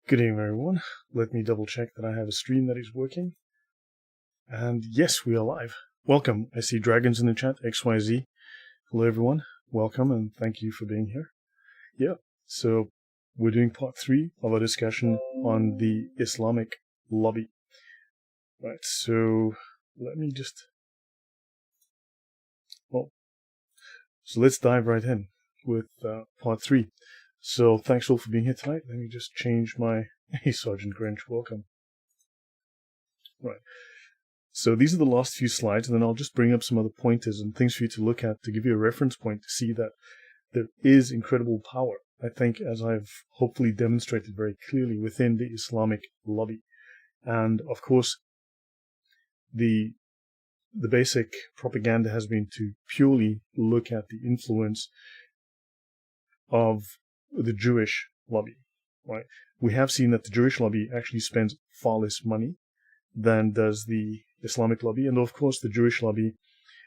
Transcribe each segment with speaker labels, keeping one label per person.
Speaker 1: Good evening, everyone. Let me double check that I have a stream that is working. And yes, we are live. Welcome. I see dragons in the chat, XYZ. Hello, everyone. Welcome, and thank you for being here. Yeah, so we're doing part 3 of our discussion on the Islamic lobby. Right, so let me just... So let's dive right in with part 3. So thanks all for being here tonight. Let me just change my... Hey, Sergeant Grinch, welcome. Right. So these are the last few slides, and then I'll just bring up some other pointers and things for you to look at to give you a reference point to see that there is incredible power, I think, as I've hopefully demonstrated very clearly within the Islamic lobby. And of course, the basic propaganda has been to purely look at the influence of the Jewish lobby, right? We have seen that the Jewish lobby actually spends far less money than does the Islamic lobby. And of course, the Jewish lobby,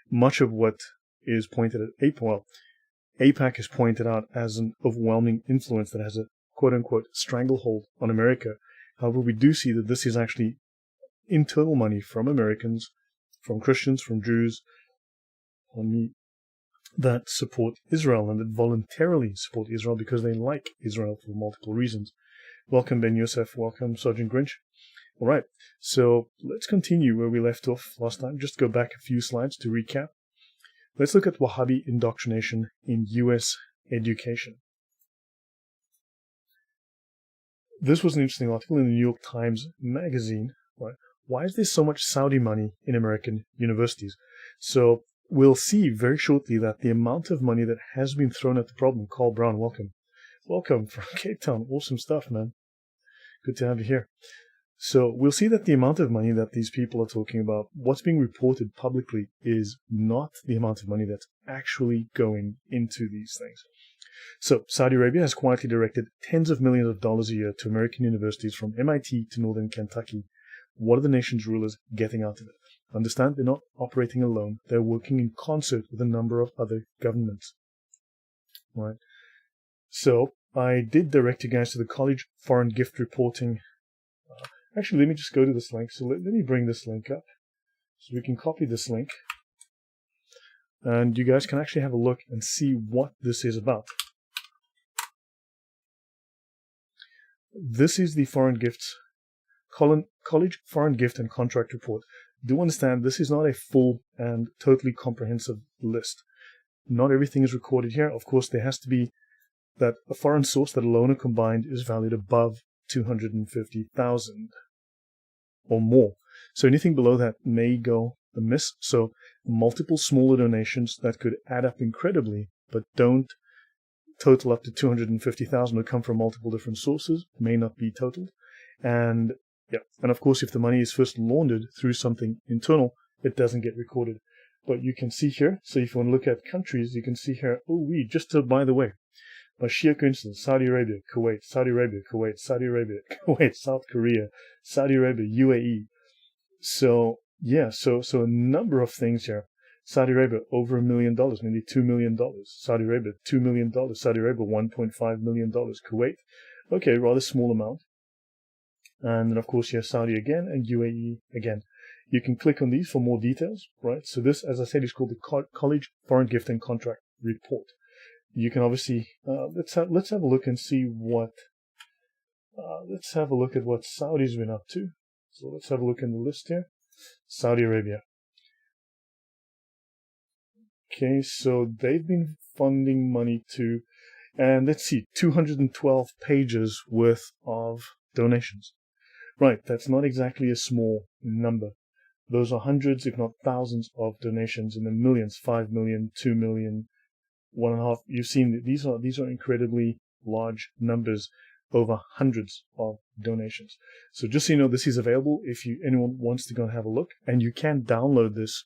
Speaker 1: much of what is pointed at AIPAC is pointed out as an overwhelming influence that has a quote-unquote stranglehold on America. However, we do see that this is actually internal money from Americans, from Christians, from Jews, that support Israel and that voluntarily support Israel because they like Israel for multiple reasons. Welcome, Ben Yosef. Welcome, Sergeant Grinch. All right, so let's continue where we left off last time. Just go back a few slides to recap. Let's look at Wahhabi indoctrination in U.S. education. This was an interesting article in the New York Times Magazine. Right? Why is there so much Saudi money in American universities? So we'll see very shortly that the amount of money that has been thrown at the problem. Carl Brown, welcome. Welcome from Cape Town. Awesome stuff, man. Good to have you here. So we'll see that the amount of money that these people are talking about, what's being reported publicly, is not the amount of money that's actually going into these things. So Saudi Arabia has quietly directed tens of millions of dollars a year to American universities from MIT to Northern Kentucky. What are the nation's rulers getting out of it? Understand, they're not operating alone. They're working in concert with a number of other governments. Right. So I did direct you guys to the college foreign gift reporting. Actually, let me just go to this link. So let me bring this link up. So we can copy this link. And you guys can actually have a look and see what this is about. This is the foreign gifts, college foreign gift and contract report. Do understand, this is not a full and totally comprehensive list. Not everything is recorded here. Of course, there has to be that a foreign source that alone or combined is valued above 250,000 or more. So anything below that may go amiss. So multiple smaller donations that could add up incredibly, but don't total up to 250,000 or come from multiple different sources, may not be totaled. And yeah, and of course, if the money is first laundered through something internal, it doesn't get recorded. But you can see here, so if you want to look at countries, you can see here, by the way, by sheer coincidence, Saudi Arabia, Kuwait, Saudi Arabia, Kuwait, Saudi Arabia, Kuwait, South Korea, Saudi Arabia, UAE. So, yeah, so a number of things here. Saudi Arabia, over $1 million, maybe $2 million. Saudi Arabia, $2 million. Saudi Arabia, $1.5 million. Kuwait, okay, rather small amount. And then, of course, you have Saudi again and UAE again. You can click on these for more details, right? So this, as I said, is called the College Foreign Gift and Contract Report. You can obviously, let's have a look and see what, let's have a look at what Saudi's been up to. So let's have a look in the list here. Saudi Arabia. Okay, so they've been funding money to, and let's see, 212 pages worth of donations. Right, that's not exactly a small number. Those are hundreds, if not thousands, of donations in the millions, 5 million, 2 million, 1.5. You've seen that these are incredibly large numbers, over hundreds of donations. So just so you know, this is available if anyone wants to go and have a look, and you can download this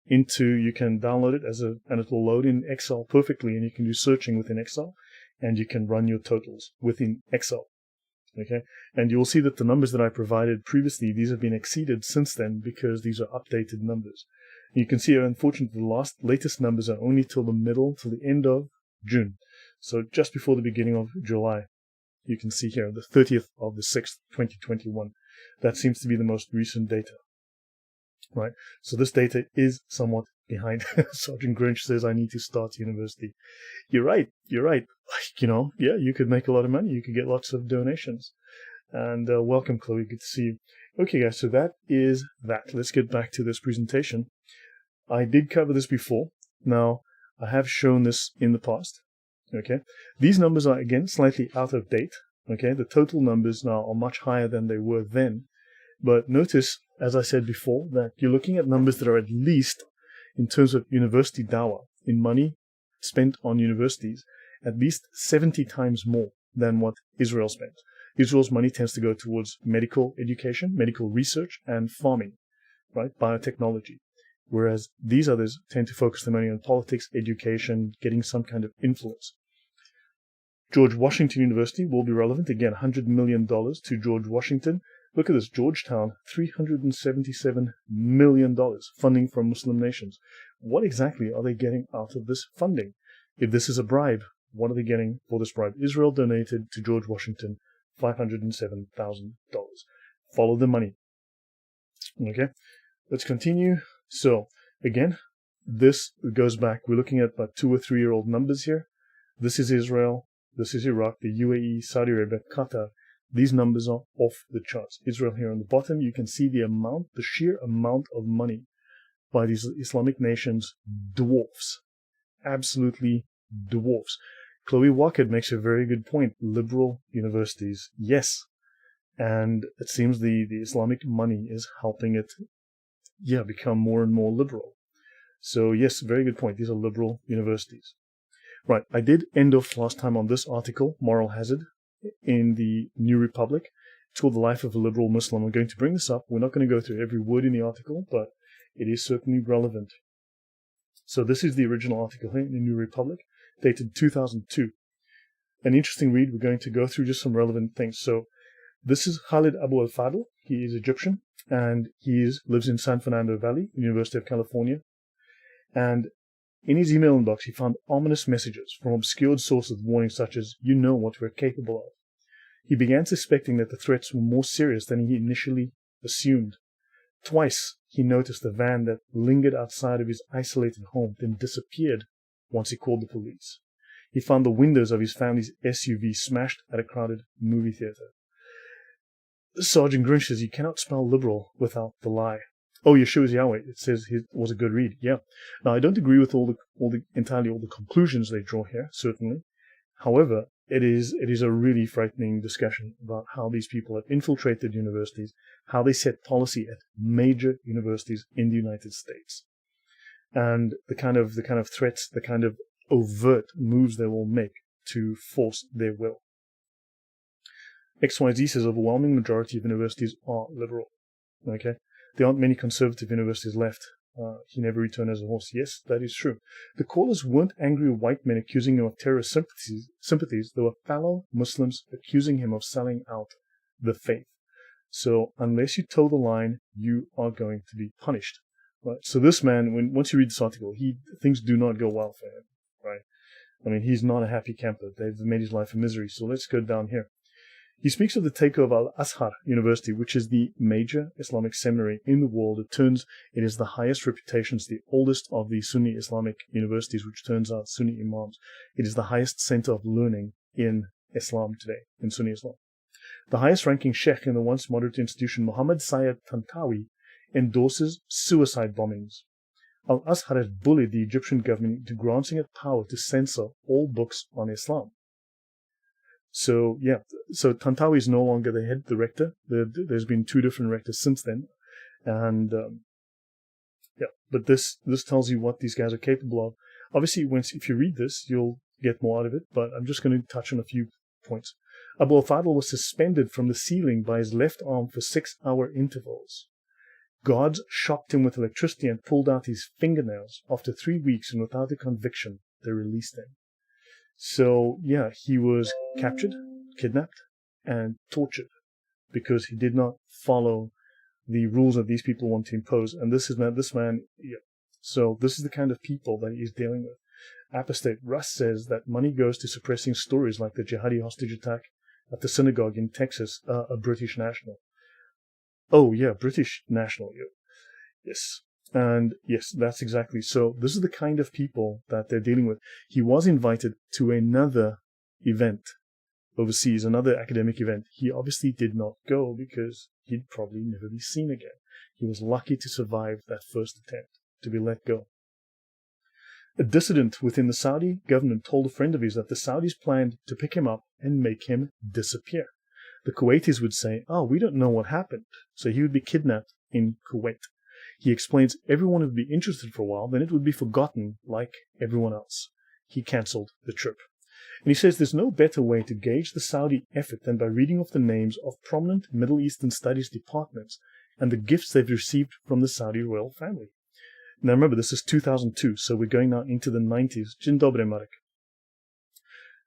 Speaker 1: you can download it and it will load in Excel perfectly, and you can do searching within Excel, and you can run your totals within Excel. Okay, and you'll see that the numbers that I provided previously, these have been exceeded since then because these are updated numbers. You can see, unfortunately, the latest numbers are only till the end of June, so just before the beginning of July. You can see here, the 30th of the 6th, 2021. That seems to be the most recent data. Right? So this data is somewhat behind. Sergeant Grinch says, I need to start university. You're right. Yeah, you could make a lot of money. You could get lots of donations. And welcome, Chloe. Good to see you. Okay, guys, so that is that. Let's get back to this presentation. I did cover this before. Now, I have shown this in the past. Okay, these numbers are, again, slightly out of date. Okay, the total numbers now are much higher than they were then. But notice, as I said before, that you're looking at numbers that are at least, in terms of university dawa, in money spent on universities, at least 70 times more than what Israel spent. Israel's money tends to go towards medical education, medical research, and farming, right? Biotechnology. Whereas these others tend to focus their money on politics, education, getting some kind of influence. George Washington University will be relevant. Again, $100 million to George Washington. Look at this, Georgetown, $377 million funding from Muslim nations. What exactly are they getting out of this funding? If this is a bribe, what are they getting for this bribe? Israel donated to George Washington $507,000. Follow the money. Okay, let's continue. So, again, this goes back. We're looking at about 2 or 3 year old numbers here. This is Israel. This is Iraq, the UAE, Saudi Arabia, Qatar. These numbers are off the charts. Israel here on the bottom, you can see the sheer amount of money by these Islamic nations dwarfs. Absolutely dwarfs. Chloe Walker makes a very good point. Liberal universities, yes. And it seems the Islamic money is helping it, become more and more liberal. So yes, very good point. These are liberal universities. Right, I did end off last time on this article, Moral Hazard, in the New Republic. It's called The Life of a Liberal Muslim. I'm going to bring this up. We're not going to go through every word in the article, but it is certainly relevant. So this is the original article here in the New Republic, dated 2002. An interesting read. We're going to go through just some relevant things. So this is Khalid Abu al-Fadl. He is Egyptian, and he lives in San Fernando Valley, University of California. And in his email inbox, he found ominous messages from obscured sources warning such as, you know what we're capable of. He began suspecting that the threats were more serious than he initially assumed. Twice, he noticed a van that lingered outside of his isolated home, then disappeared once he called the police. He found the windows of his family's SUV smashed at a crowded movie theater. Sergeant Grinch says, you cannot spell liberal without the lie. Oh, Yeshua's Yahweh, it says it was a good read. Yeah. Now, I don't agree with entirely all the conclusions they draw here, certainly. However, it is a really frightening discussion about how these people have infiltrated universities, how they set policy at major universities in the United States, and the kind of threats, the kind of overt moves they will make to force their will. XYZ says overwhelming majority of universities are liberal. Okay. There aren't many conservative universities left. He never returned as a horse. Yes, that is true. The callers weren't angry white men accusing him of terrorist sympathies. They were fellow Muslims accusing him of selling out the faith. So unless you toe the line, you are going to be punished. Right? So this man, once you read this article, things do not go well for him. Right? I mean, he's not a happy camper. They've made his life a misery. So let's go down here. He speaks of the takeover of Al-Azhar University, which is the major Islamic seminary in the world. It is the highest reputation. It's the oldest of the Sunni Islamic universities, which turns out Sunni imams. It is the highest center of learning in Islam today, in Sunni Islam. The highest ranking sheikh in the once moderate institution, Muhammad Sayyid Tantawi, endorses suicide bombings. Al-Azhar has bullied the Egyptian government into granting it power to censor all books on Islam. So Tantawi is no longer the rector. There's been 2 different rectors since then, and but this tells you what these guys are capable of. Obviously, if you read this, you'll get more out of it. But I'm just going to touch on a few points. Abu al-Fadl was suspended from the ceiling by his left arm for 6-hour intervals. Guards shocked him with electricity and pulled out his fingernails. After 3 weeks and without a conviction, they released him. So, he was captured, kidnapped, and tortured because he did not follow the rules that these people want to impose. And this man. So this is the kind of people that he's dealing with. Apostate Russ says that money goes to suppressing stories like the jihadi hostage attack at the synagogue in Texas, a British national. Oh, yeah, British national. Yeah. Yes. And yes, that's exactly. So this is the kind of people that they're dealing with. He was invited to another event overseas, another academic event. He obviously did not go because he'd probably never be seen again. He was lucky to survive that first attempt to be let go. A dissident within the Saudi government told a friend of his that the Saudis planned to pick him up and make him disappear. The Kuwaitis would say, "Oh, we don't know what happened." So he would be kidnapped in Kuwait. He explains everyone would be interested for a while, then it would be forgotten like everyone else. He cancelled the trip. And he says there's no better way to gauge the Saudi effort than by reading off the names of prominent Middle Eastern studies departments and the gifts they've received from the Saudi royal family. Now remember, this is 2002, so we're going now into the 90s. Dzień dobry, Marek.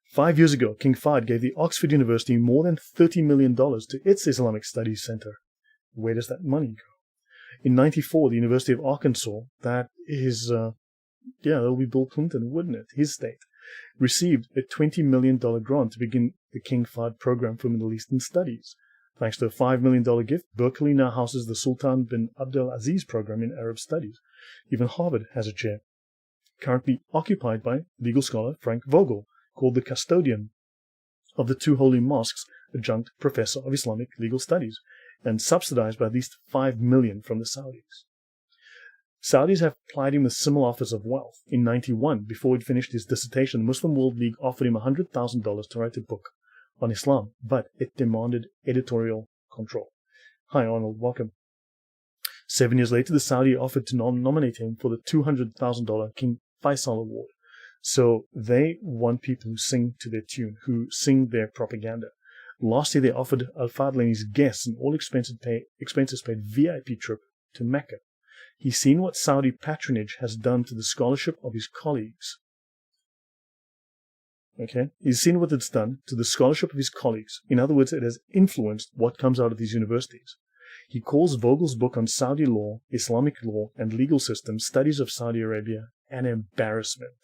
Speaker 1: 5 years ago, King Fahd gave the Oxford University more than $30 million to its Islamic Studies Center. Where does that money go? In 94, the University of Arkansas, that is, that'll be Bill Clinton, wouldn't it? His state, received a $20 million grant to begin the King Fahd program for Middle Eastern studies. Thanks to a $5 million gift, Berkeley now houses the Sultan bin Abdul Aziz program in Arab studies. Even Harvard has a chair, currently occupied by legal scholar Frank Vogel, called the custodian of the two holy mosques, adjunct professor of Islamic legal studies, and subsidized by at least $5 million from the Saudis. Saudis have plied him with similar offers of wealth. In 91, before he'd finished his dissertation, the Muslim World League offered him $100,000 to write a book on Islam, but it demanded editorial control. Hi, Arnold. Welcome. 7 years later, the Saudi offered to nominate him for the $200,000 King Faisal Award. So they want people who sing to their tune, who sing their propaganda. Last year, they offered Al-Fadl and his guests an all-expenses paid VIP trip to Mecca. He's seen what Saudi patronage has done to the scholarship of his colleagues. Okay? He's seen what it's done to the scholarship of his colleagues. In other words, it has influenced what comes out of these universities. He calls Vogel's book on Saudi law, Islamic law, and legal systems, Studies of Saudi Arabia, an embarrassment.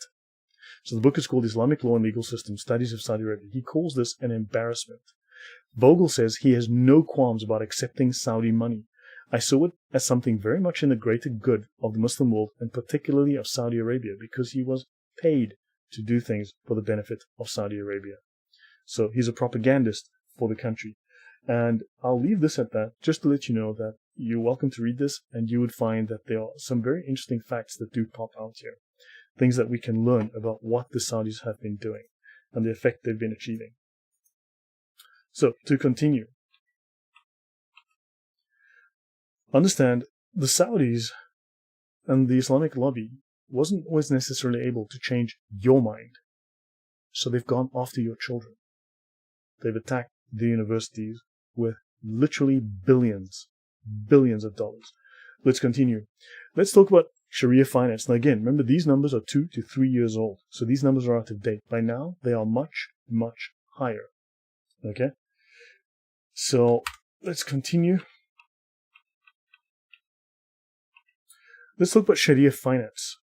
Speaker 1: So the book is called Islamic Law and Legal Systems, Studies of Saudi Arabia. He calls this an embarrassment. Vogel says he has no qualms about accepting Saudi money. I saw it as something very much in the greater good of the Muslim world, and particularly of Saudi Arabia, because he was paid to do things for the benefit of Saudi Arabia. So he's a propagandist for the country. And I'll leave this at that, just to let you know that you're welcome to read this, and you would find that there are some very interesting facts that do pop out here. Things that we can learn about what the Saudis have been doing and the effect they've been achieving. So, to continue. Understand, the Saudis and the Islamic lobby wasn't always necessarily able to change your mind. So they've gone after your children. They've attacked the universities with literally billions of dollars. Let's continue. Let's talk about Sharia finance. Now again, remember these numbers are 2 to 3 years old. So these numbers are out of date. By now, they are much, much higher. Okay? So let's continue. Let's talk about Sharia finance.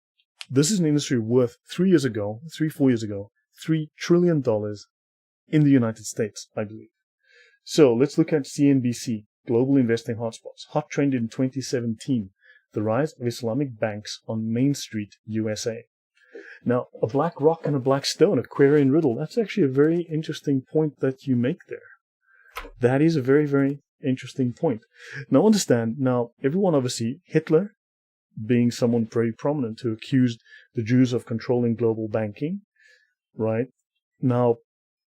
Speaker 1: This is an industry worth 4 years ago, $3 trillion in the United States, I believe. So let's look at CNBC, Global Investing Hotspots. Hot trend in 2017, the rise of Islamic banks on Main Street, USA. Now, a black rock and a black stone, Aquarian riddle. That's actually a very interesting point that you make there. That is a very, very interesting point. Now, understand, everyone obviously, Hitler, being someone very prominent who accused the Jews of controlling global banking, right? Now,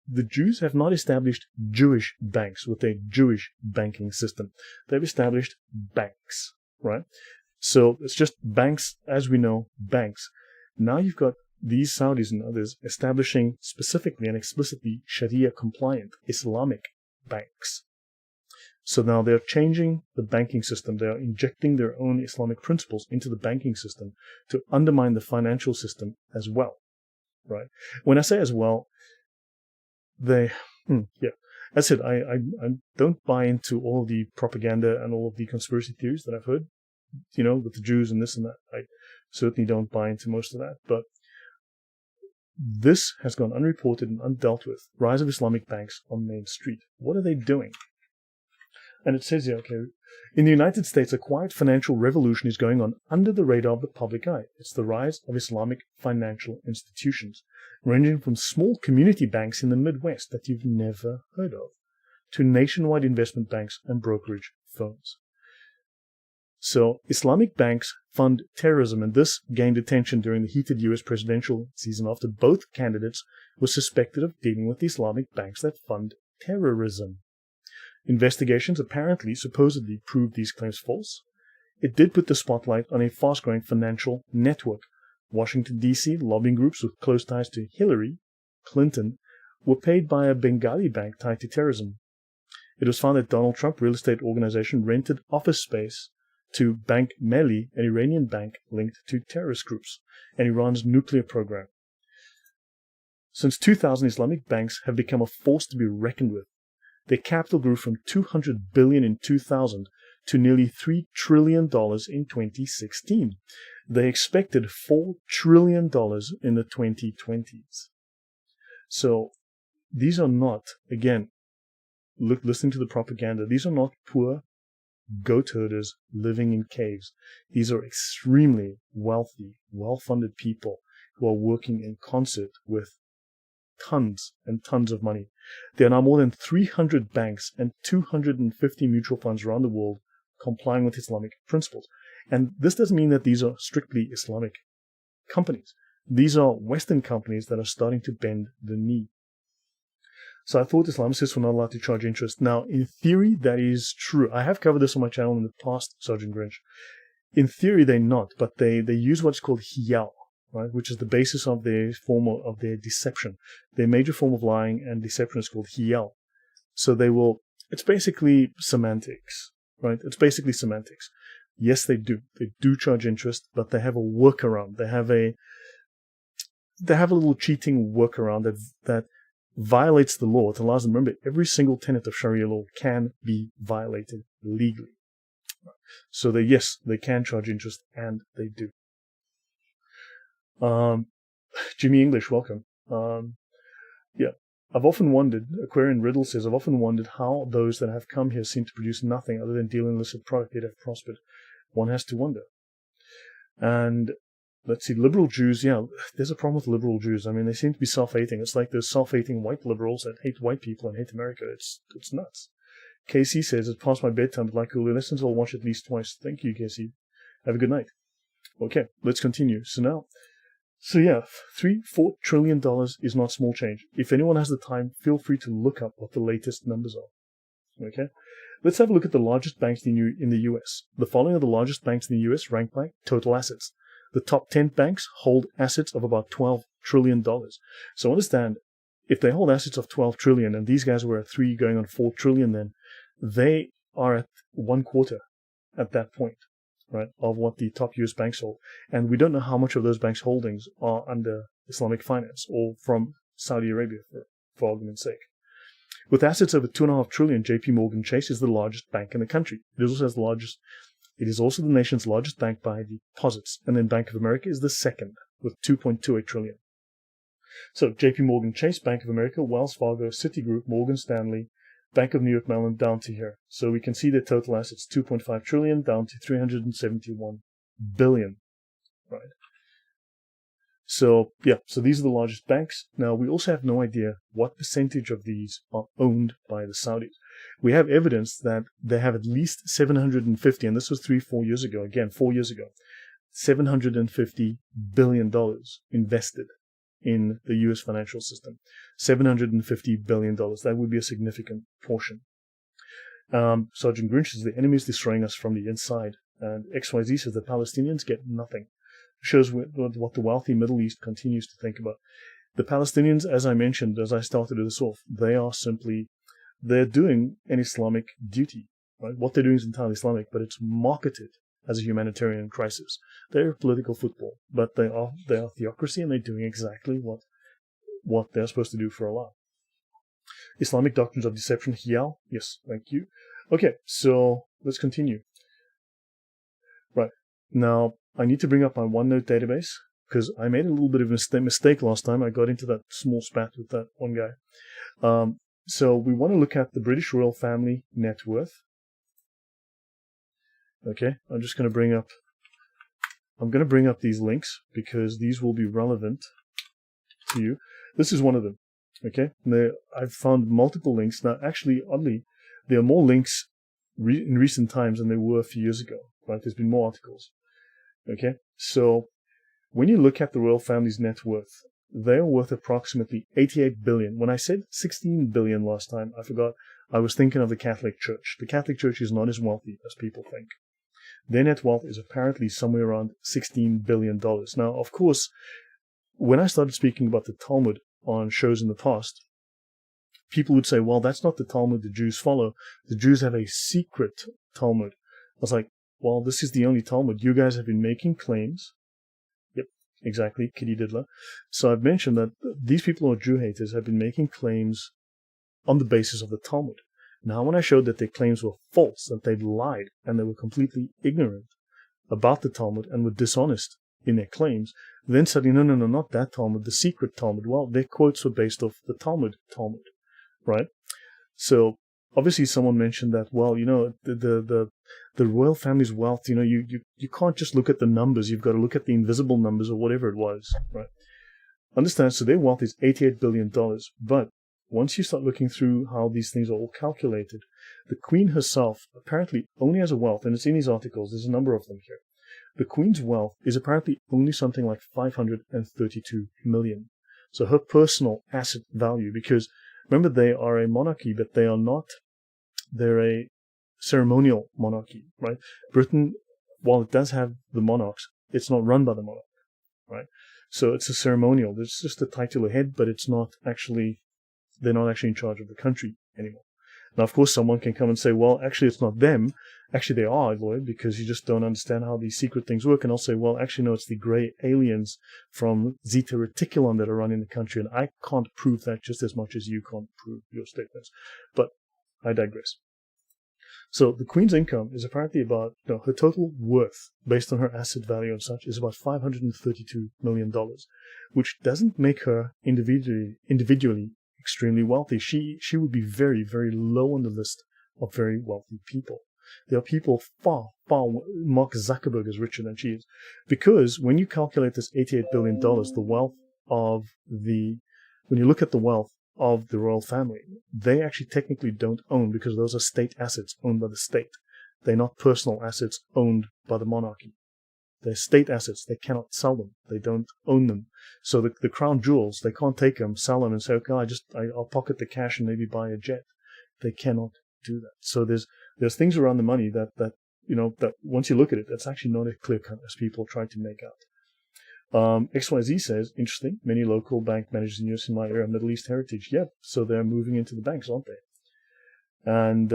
Speaker 1: the Jews have not established Jewish banks with a Jewish banking system. They've established banks, right? So it's just banks, as we know, banks. Now you've got these Saudis and others establishing specifically and explicitly Sharia-compliant Islamic banks. So now they're changing the banking system. They are injecting their own Islamic principles into the banking system to undermine the financial system as well, right? When I say as well, as I said, I don't buy into all the propaganda and all of the conspiracy theories that I've heard, with the Jews and this and that. I certainly don't buy into most of that. But This has gone unreported and undealt with. Rise of Islamic banks on Main Street. What are they doing? And it says here, okay, in the United States, a quiet financial revolution is going on under the radar of the public eye. It's the rise of Islamic financial institutions, ranging from small community banks in the Midwest that you've never heard of, to nationwide investment banks and brokerage firms. So Islamic banks fund terrorism, and this gained attention during the heated U.S. presidential season after both candidates were suspected of dealing with Islamic banks that fund terrorism. Investigations supposedly proved these claims false. It did put the spotlight on a fast-growing financial network. Washington, D.C. lobbying groups with close ties to Hillary Clinton were paid by a Bengali bank tied to terrorism. It was found that Donald Trump real estate organization rented office space to Bank Melli, an Iranian bank linked to terrorist groups, and Iran's nuclear program. Since 2000, Islamic banks have become a force to be reckoned with. Their capital grew from $200 billion in 2000 to nearly $3 trillion in 2016. They expected $4 trillion in the 2020s. So these are not, again, listening to the propaganda, these are not poor goat herders living in caves. These are extremely wealthy, well-funded people who are working in concert with tons and tons of money. There are now more than 300 banks and 250 mutual funds around the world complying with Islamic principles. And this doesn't mean that these are strictly Islamic companies. These are Western companies that are starting to bend the knee. So I thought Islamicists were not allowed to charge interest. Now, in theory, that is true. I have covered this on my channel in the past, Sergeant Grinch. In theory, they're not, but they use what's called hiyal, right, which is the basis of their form of their deception. Their major form of lying and deception is called hiyal. So it's basically semantics, right? It's basically semantics. Yes, they do. They do charge interest, but they have a workaround. They have a little cheating workaround that violates the law. It allows them, remember, every single tenet of Sharia law can be violated legally. So they can charge interest, and they do. Jimmy English, welcome. I've often wondered, Aquarian Riddle says, I've often wondered how those that have come here seem to produce nothing other than deal in illicit product, yet have prospered. One has to wonder. And let's see, liberal Jews, there's a problem with liberal Jews. I mean, they seem to be self-hating. It's like those self-hating white liberals that hate white people and hate America. It's nuts. KC says, it's past my bedtime, but like all your lessons, I'll watch at least twice. Thank you, KC. Have a good night. Okay, let's continue. $3-4 trillion is not small change. If anyone has the time, feel free to look up what the latest numbers are. Okay? Let's have a look at the largest banks in the U.S. The following are the largest banks in the U.S. ranked by total assets. The top 10 banks hold assets of about $12 trillion. So understand, if they hold assets of $12 trillion, and these guys were at 3 going on $4 trillion then, they are at 1/4 at that point, right, of what the top U.S. banks hold. And we don't know how much of those banks' holdings are under Islamic finance or from Saudi Arabia, for argument's sake. With assets over $2.5 trillion, J.P. Morgan Chase is the largest bank in the country. It is also the nation's largest bank by deposits, and then Bank of America is the second with $2.28 trillion. So J.P. Morgan Chase, Bank of America, Wells Fargo, Citigroup, Morgan Stanley, Bank of New York Mellon down to here. So we can see their total assets, $2.5 trillion down to $371 billion, right? So these are the largest banks. Now, we also have no idea what percentage of these are owned by the Saudis. We have evidence that they have at least 750, and this was 3-4 years ago, again, 4 years ago, $750 billion invested in the U.S. financial system. $750 billion. That would be a significant portion. Sergeant Grinch says the enemy is destroying us from the inside. And XYZ says the Palestinians get nothing. Shows what the wealthy Middle East continues to think about. The Palestinians, as I mentioned, as I started this off, they're doing an Islamic duty. Right? What they're doing is entirely Islamic, but it's marketed as a humanitarian crisis. They're political football, but they are theocracy, and they're doing exactly what they're supposed to do for Allah. Islamic doctrines of deception, hiyal. Yes, thank you. Okay, so let's continue. Right. Now, I need to bring up my OneNote database because I made a little bit of a mistake last time. I got into that small spat with that one guy. So we want to look at the British royal family net worth. Okay, I'm going to bring up these links because these will be relevant to you. This is one of them. Okay, I've found multiple links. Now, actually, oddly, there are more links in recent times than there were a few years ago, right? There's been more articles. Okay, so when you look at the royal family's net worth, they're worth approximately 88 billion. When I said 16 billion last time, I forgot. I was thinking of the Catholic Church. The Catholic Church is not as wealthy as people think. Their net wealth is apparently somewhere around $16 billion. Now, of course, when I started speaking about the Talmud on shows in the past, people would say, well, that's not the Talmud the Jews follow. The Jews have a secret Talmud. I was like, well, this is the only Talmud. You guys have been making claims. Yep, exactly, Kitty Diddler. So I've mentioned that these people who are Jew haters have been making claims on the basis of the Talmud. Now, when I showed that their claims were false, that they'd lied, and they were completely ignorant about the Talmud and were dishonest in their claims, then suddenly, no, not that Talmud, the secret Talmud. Well, their quotes were based off the Talmud, right? So, obviously someone mentioned that, well, the royal family's wealth, you can't just look at the numbers, you've got to look at the invisible numbers or whatever it was, right? Understand, so their wealth is $88 billion, but once you start looking through how these things are all calculated, the Queen herself apparently only has a wealth, and it's in these articles, there's a number of them here. The Queen's wealth is apparently only something like 532 million. So her personal asset value, because remember they are a monarchy, but they're a ceremonial monarchy, right? Britain, while it does have the monarchs, it's not run by the monarch, right? So it's a ceremonial. It's just a titular head, but they're not actually in charge of the country anymore. Now, of course, someone can come and say, well, actually, it's not them. Actually, they are, Lloyd, because you just don't understand how these secret things work. And I'll say, well, actually, no, it's the grey aliens from Zeta Reticulum that are running the country. And I can't prove that just as much as you can't prove your statements. But I digress. So the Queen's income is apparently about, her total worth, based on her asset value and such, is about $532 million, which doesn't make her individually extremely wealthy. She would be very, very low on the list of very wealthy people. There are people far, Mark Zuckerberg is richer than she is. Because when you calculate this $88 billion, when you look at the wealth of the royal family, they actually technically don't own, because those are state assets owned by the state. They're not personal assets owned by the monarchy. They're state assets. They cannot sell them. They don't own them. So the crown jewels, they can't take them, sell them, and say, okay, I'll pocket the cash and maybe buy a jet. They cannot do that. So there's things around the money that once you look at it, that's actually not as clear cut as people try to make out. XYZ says, interesting, many local bank managers in US in my area have Middle East heritage. Yep, so they're moving into the banks, aren't they? And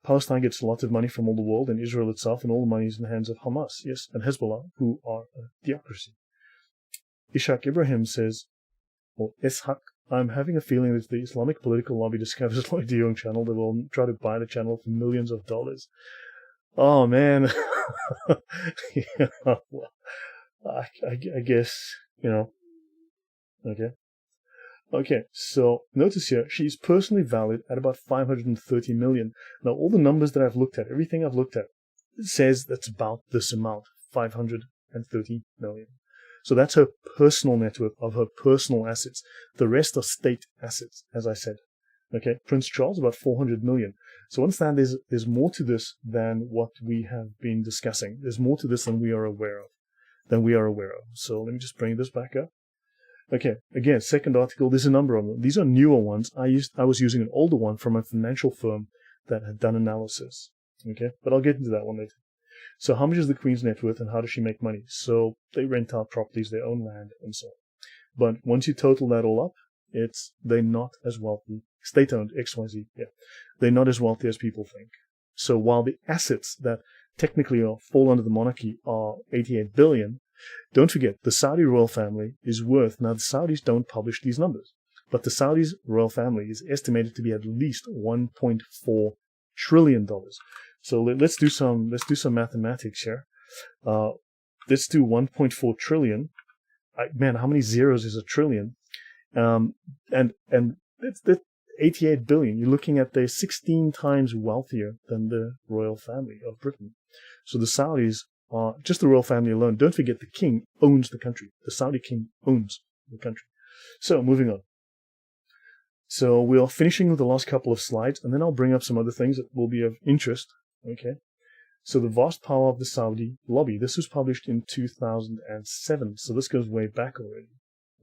Speaker 1: Palestine gets lots of money from all the world, and Israel itself, and all the money is in the hands of Hamas, yes, and Hezbollah, who are a theocracy. Ishaq Ibrahim says, or Ishaq, I'm having a feeling that the Islamic political lobby discovers Lloyd De Jongh channel, they will try to buy the channel for millions of dollars. Oh, man. Yeah, well, I guess, okay. Okay, so notice here, she's personally valued at about 530 million. Now, all the numbers that I've looked at, everything I've looked at, says that's about this amount, 530 million. So that's her personal net worth of her personal assets. The rest are state assets, as I said. Okay, Prince Charles, about 400 million. So understand there's more to this than what we have been discussing. There's more to this than we are aware of. So let me just bring this back up. Okay, again, second article, there's a number of them. These are newer ones. I was using an older one from a financial firm that had done analysis. Okay, but I'll get into that one later. So how much is the Queen's net worth and how does she make money? So they rent out properties, they own land, and so on. But once you total that all up, they're not as wealthy. State-owned, XYZ, yeah. They're not as wealthy as people think. So while the assets that technically fall under the monarchy are 88 billion, don't forget, the Saudi royal family is worth, now the Saudis don't publish these numbers, but the Saudis royal family is estimated to be at least $1.4 trillion. So let's do some mathematics here. let's do 1.4 trillion. Man, how many zeros is a trillion? And that's 88 billion. You're looking at they're 16 times wealthier than the royal family of Britain. So the Saudis are just the royal family alone. Don't forget the king owns the country. The Saudi king owns the country. So moving on. So we are finishing with the last couple of slides, and then I'll bring up some other things that will be of interest. Okay. So the vast power of the Saudi lobby. This was published in 2007. So this goes way back already.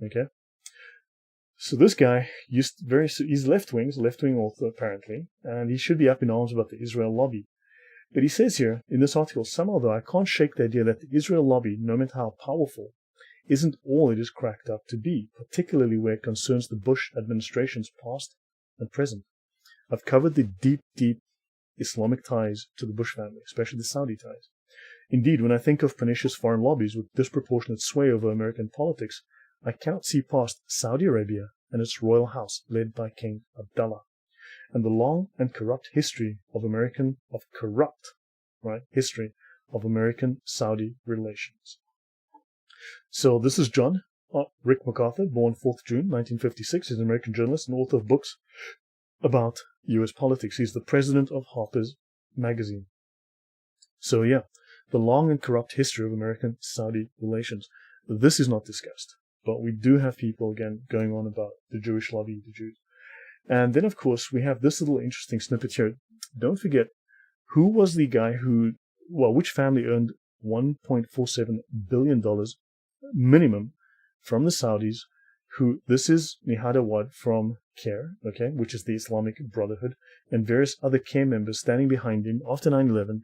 Speaker 1: Okay. So this guy he's left-wing author apparently, and he should be up in arms about the Israel lobby. But he says here in this article, somehow though I can't shake the idea that the Israel lobby, no matter how powerful, isn't all it is cracked up to be, particularly where it concerns the Bush administration's past and present. I've covered the deep, deep Islamic ties to the Bush family, especially the Saudi ties. Indeed, when I think of pernicious foreign lobbies with disproportionate sway over American politics, I cannot see past Saudi Arabia and its royal house led by King Abdullah, and the long and corrupt history of American Saudi relations. So this is John Rick MacArthur, born 4th June 1956. He's an American journalist and author of books about U.S. politics. He's the president of Harper's Magazine. So yeah, the long and corrupt history of American Saudi relations. This is not discussed. But we do have people, again, going on about the Jewish lobby, the Jews. And then, of course, we have this little interesting snippet here. Don't forget, who was the guy which family earned $1.47 billion minimum from the Saudis, this is Nihad Awad from CARE, okay, which is the Islamic Brotherhood, and various other CARE members standing behind him after 9/11.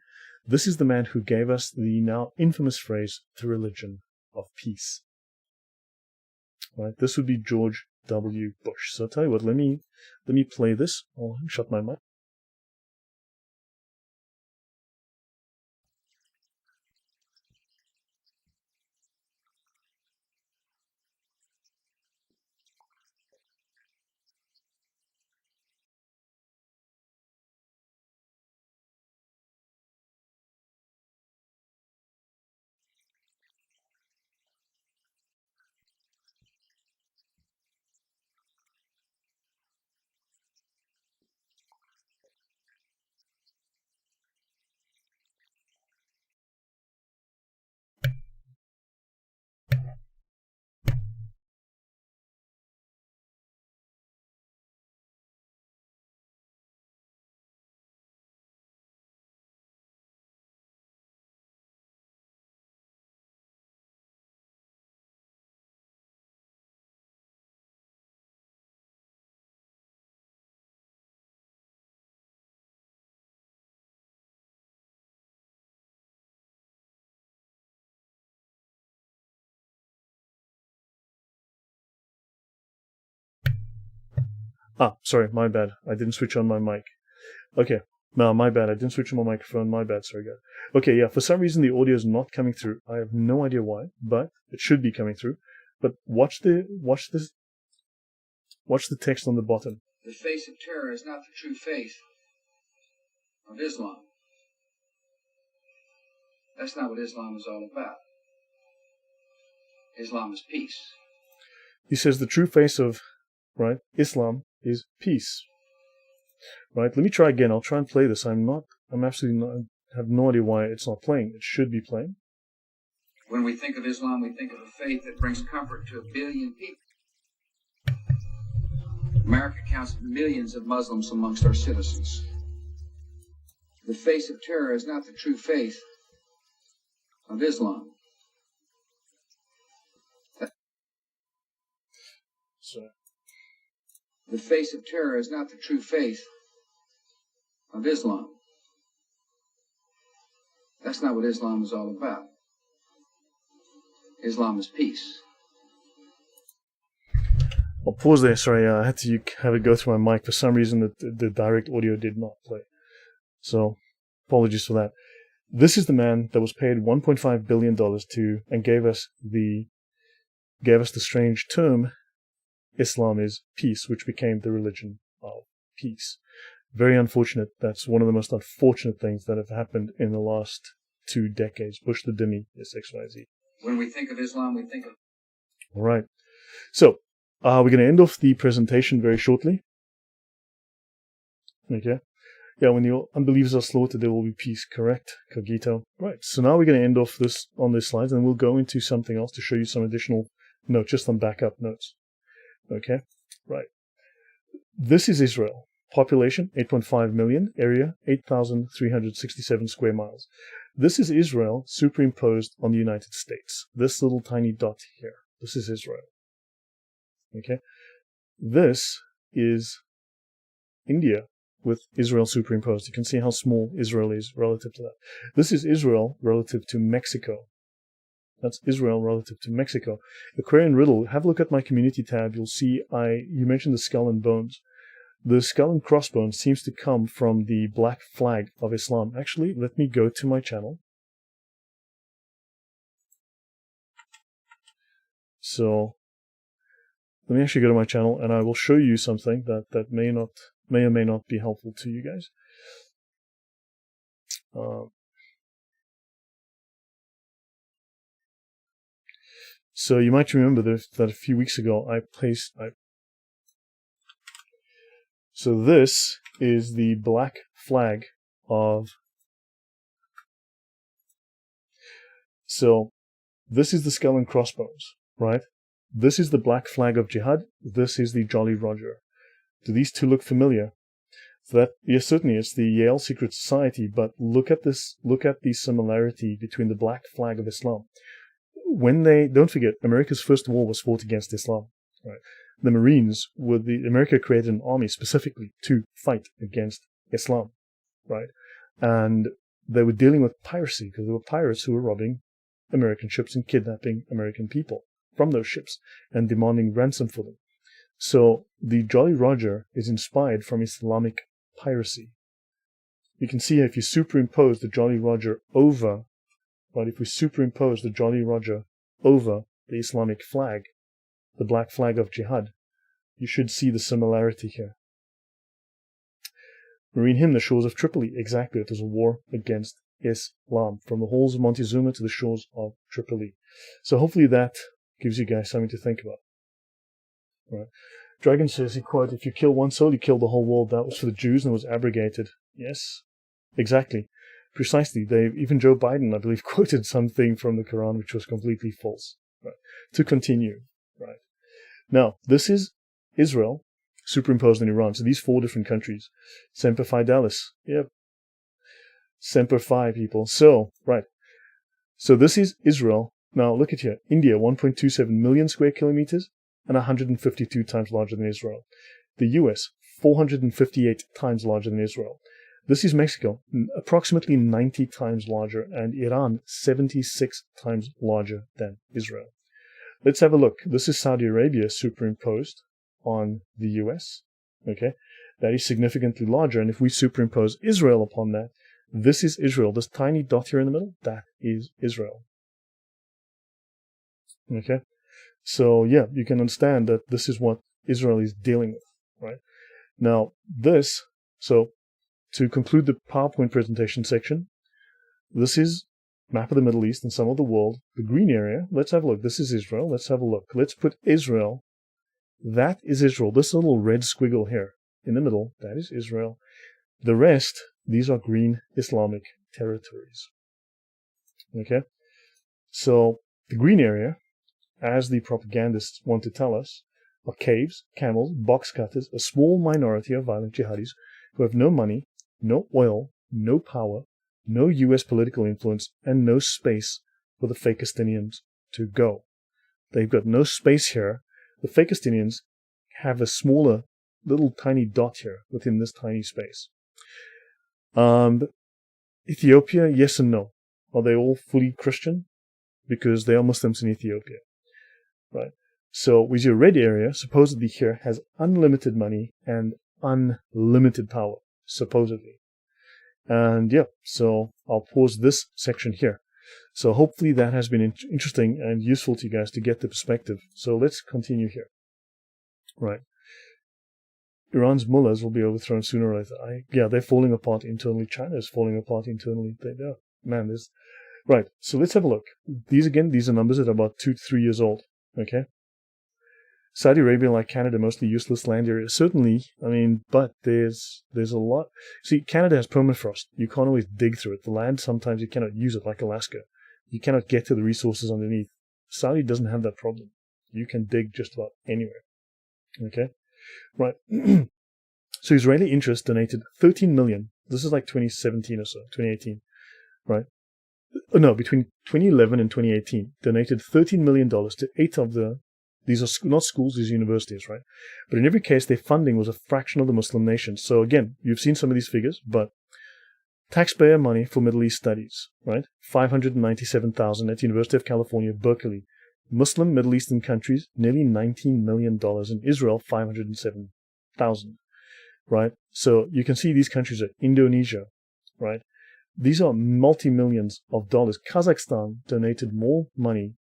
Speaker 1: This is the man who gave us the now infamous phrase, the religion of peace. Right, this would be George W. Bush. So I'll tell you what, let me play this. I'll shut my mic. Sorry, my bad. I didn't switch on my mic. Okay, no, my bad. I didn't switch on my microphone. My bad. Sorry, guys. Okay, yeah. For some reason, the audio is not coming through. I have no idea why, but it should be coming through. But watch the text on the bottom.
Speaker 2: The face of terror is not the true faith of Islam. That's not what Islam is all about. Islam is peace.
Speaker 1: He says the true face of Islam is peace. Right? Let me try again. I'll try and play this. I have no idea why it's not playing. It should be playing.
Speaker 2: When we think of Islam, we think of a faith that brings comfort to 1 billion people. America counts millions of Muslims amongst our citizens. The face of terror is not the true faith of Islam. The face of terror is not the true faith of Islam. That's not what Islam is all about. Islam is peace.
Speaker 1: I'll pause there. Sorry, I had to have it go through my mic. For some reason, the direct audio did not play. So, apologies for that. This is the man that was paid $1.5 billion to and gave us the strange term, Islam is peace, which became the religion of peace. Very unfortunate. That's one of the most unfortunate things that have happened in the last 2 decades. Push the Dhimmi is XYZ.
Speaker 2: When we think of Islam, we think of...
Speaker 1: All right. So, we're going to end off the presentation very shortly. Okay. Yeah, when the unbelievers are slaughtered, there will be peace. Correct, Cogito. Right. So now we're going to end off this on this slide, and we'll go into something else to show you some additional notes, just some backup notes. Okay. Right. This is Israel. Population, 8.5 million. Area, 8,367 square miles. This is Israel superimposed on the United States. This little tiny dot here. This is Israel. Okay. This is India with Israel superimposed. You can see how small Israel is relative to that. This is Israel relative to Mexico. That's Israel relative to Mexico. Aquarian Riddle, have a look at my community tab. You'll see you mentioned the skull and bones. The skull and crossbones seems to come from the black flag of Islam. Actually, let me go to my channel. So, let me actually go to my channel, and I will show you something that may or may not be helpful to you guys. So you might remember that a few weeks ago so this is the black flag of... So this is the skull and crossbones, right? This is the black flag of jihad. This is the Jolly Roger. Do these two look familiar? So that, yes, certainly it's the Yale Secret Society, but look at this, look at the similarity between the black flag of Islam. Don't forget, America's first war was fought against Islam, right? The Marines America created an army specifically to fight against Islam, right? And they were dealing with piracy because there were pirates who were robbing American ships and kidnapping American people from those ships and demanding ransom for them. So the Jolly Roger is inspired from Islamic piracy. You can see if you superimpose the Jolly Roger over, right, if we superimpose the Jolly Roger over the Islamic flag, the black flag of jihad, you should see the similarity here. Marine hymn, the shores of Tripoli. Exactly, it was a war against Islam, from the halls of Montezuma to the shores of Tripoli. So hopefully that gives you guys something to think about. Right. Dragon says, he quote, if you kill one soul, you kill the whole world. That was for the Jews and was abrogated. Yes, exactly. Precisely. Even Joe Biden, I believe, quoted something from the Quran which was completely false. Right. To continue. Right. Now, this is Israel superimposed on Iran. So these 4 different countries. Semper Fidelis. Yep. Semper Fi, people. So, right. So this is Israel. Now, look at here. India, 1.27 million square kilometers and 152 times larger than Israel. The US, 458 times larger than Israel. This is Mexico, approximately 90 times larger, and Iran, 76 times larger than Israel. Let's have a look. This is Saudi Arabia superimposed on the US. Okay, that is significantly larger, and if we superimpose Israel upon that, this is Israel. This tiny dot here in the middle, that is Israel. Okay, so yeah, you can understand that this is what Israel is dealing with, right? Now, so to conclude the PowerPoint presentation section, this is map of the Middle East and some of the world. The green area, let's have a look. This is Israel. Let's have a look. Let's put Israel. That is Israel. This little red squiggle here in the middle, that is Israel. The rest, these are green Islamic territories. Okay? So the green area, as the propagandists want to tell us, are caves, camels, box cutters, a small minority of violent jihadis who have no money, no oil, no power, no US political influence, and no space for the Fakistinians to go. They've got no space here. The Fakistinians have a smaller, little tiny dot here within this tiny space. Ethiopia, yes and no. Are they all fully Christian? Because they are Muslims in Ethiopia. Right. So with your red area, supposedly here, has unlimited money and unlimited power, supposedly. And yeah, so I'll pause this section here. So hopefully that has been interesting and useful to you guys to get the perspective. So let's continue here. Right. Iran's mullahs will be overthrown sooner or later. Yeah, they're falling apart internally. China is falling apart internally. They are. man, this. Right, so let's have a look. These are numbers that are about 2 to 3 years old. Okay. Saudi Arabia, like Canada, mostly useless land areas. Certainly, I mean, but there's a lot. See, Canada has permafrost. You can't always dig through it. The land, sometimes you cannot use it, like Alaska. You cannot get to the resources underneath. Saudi doesn't have that problem. You can dig just about anywhere. Okay? Right. So Israeli interest donated 13 million. This is like 2017 or so, 2018. Right? No, between 2011 and 2018, donated $13 million to 8 of the. These are not schools, these are universities, right? But in every case, their funding was a fraction of the Muslim nations. So again, you've seen some of these figures, but taxpayer money for Middle East studies, right? $597,000 at University of California, Berkeley. Muslim Middle Eastern countries, nearly $19 million. In Israel, $507,000, right? So you can see these countries are Indonesia, right? These are multi-millions of dollars. Kazakhstan donated more money,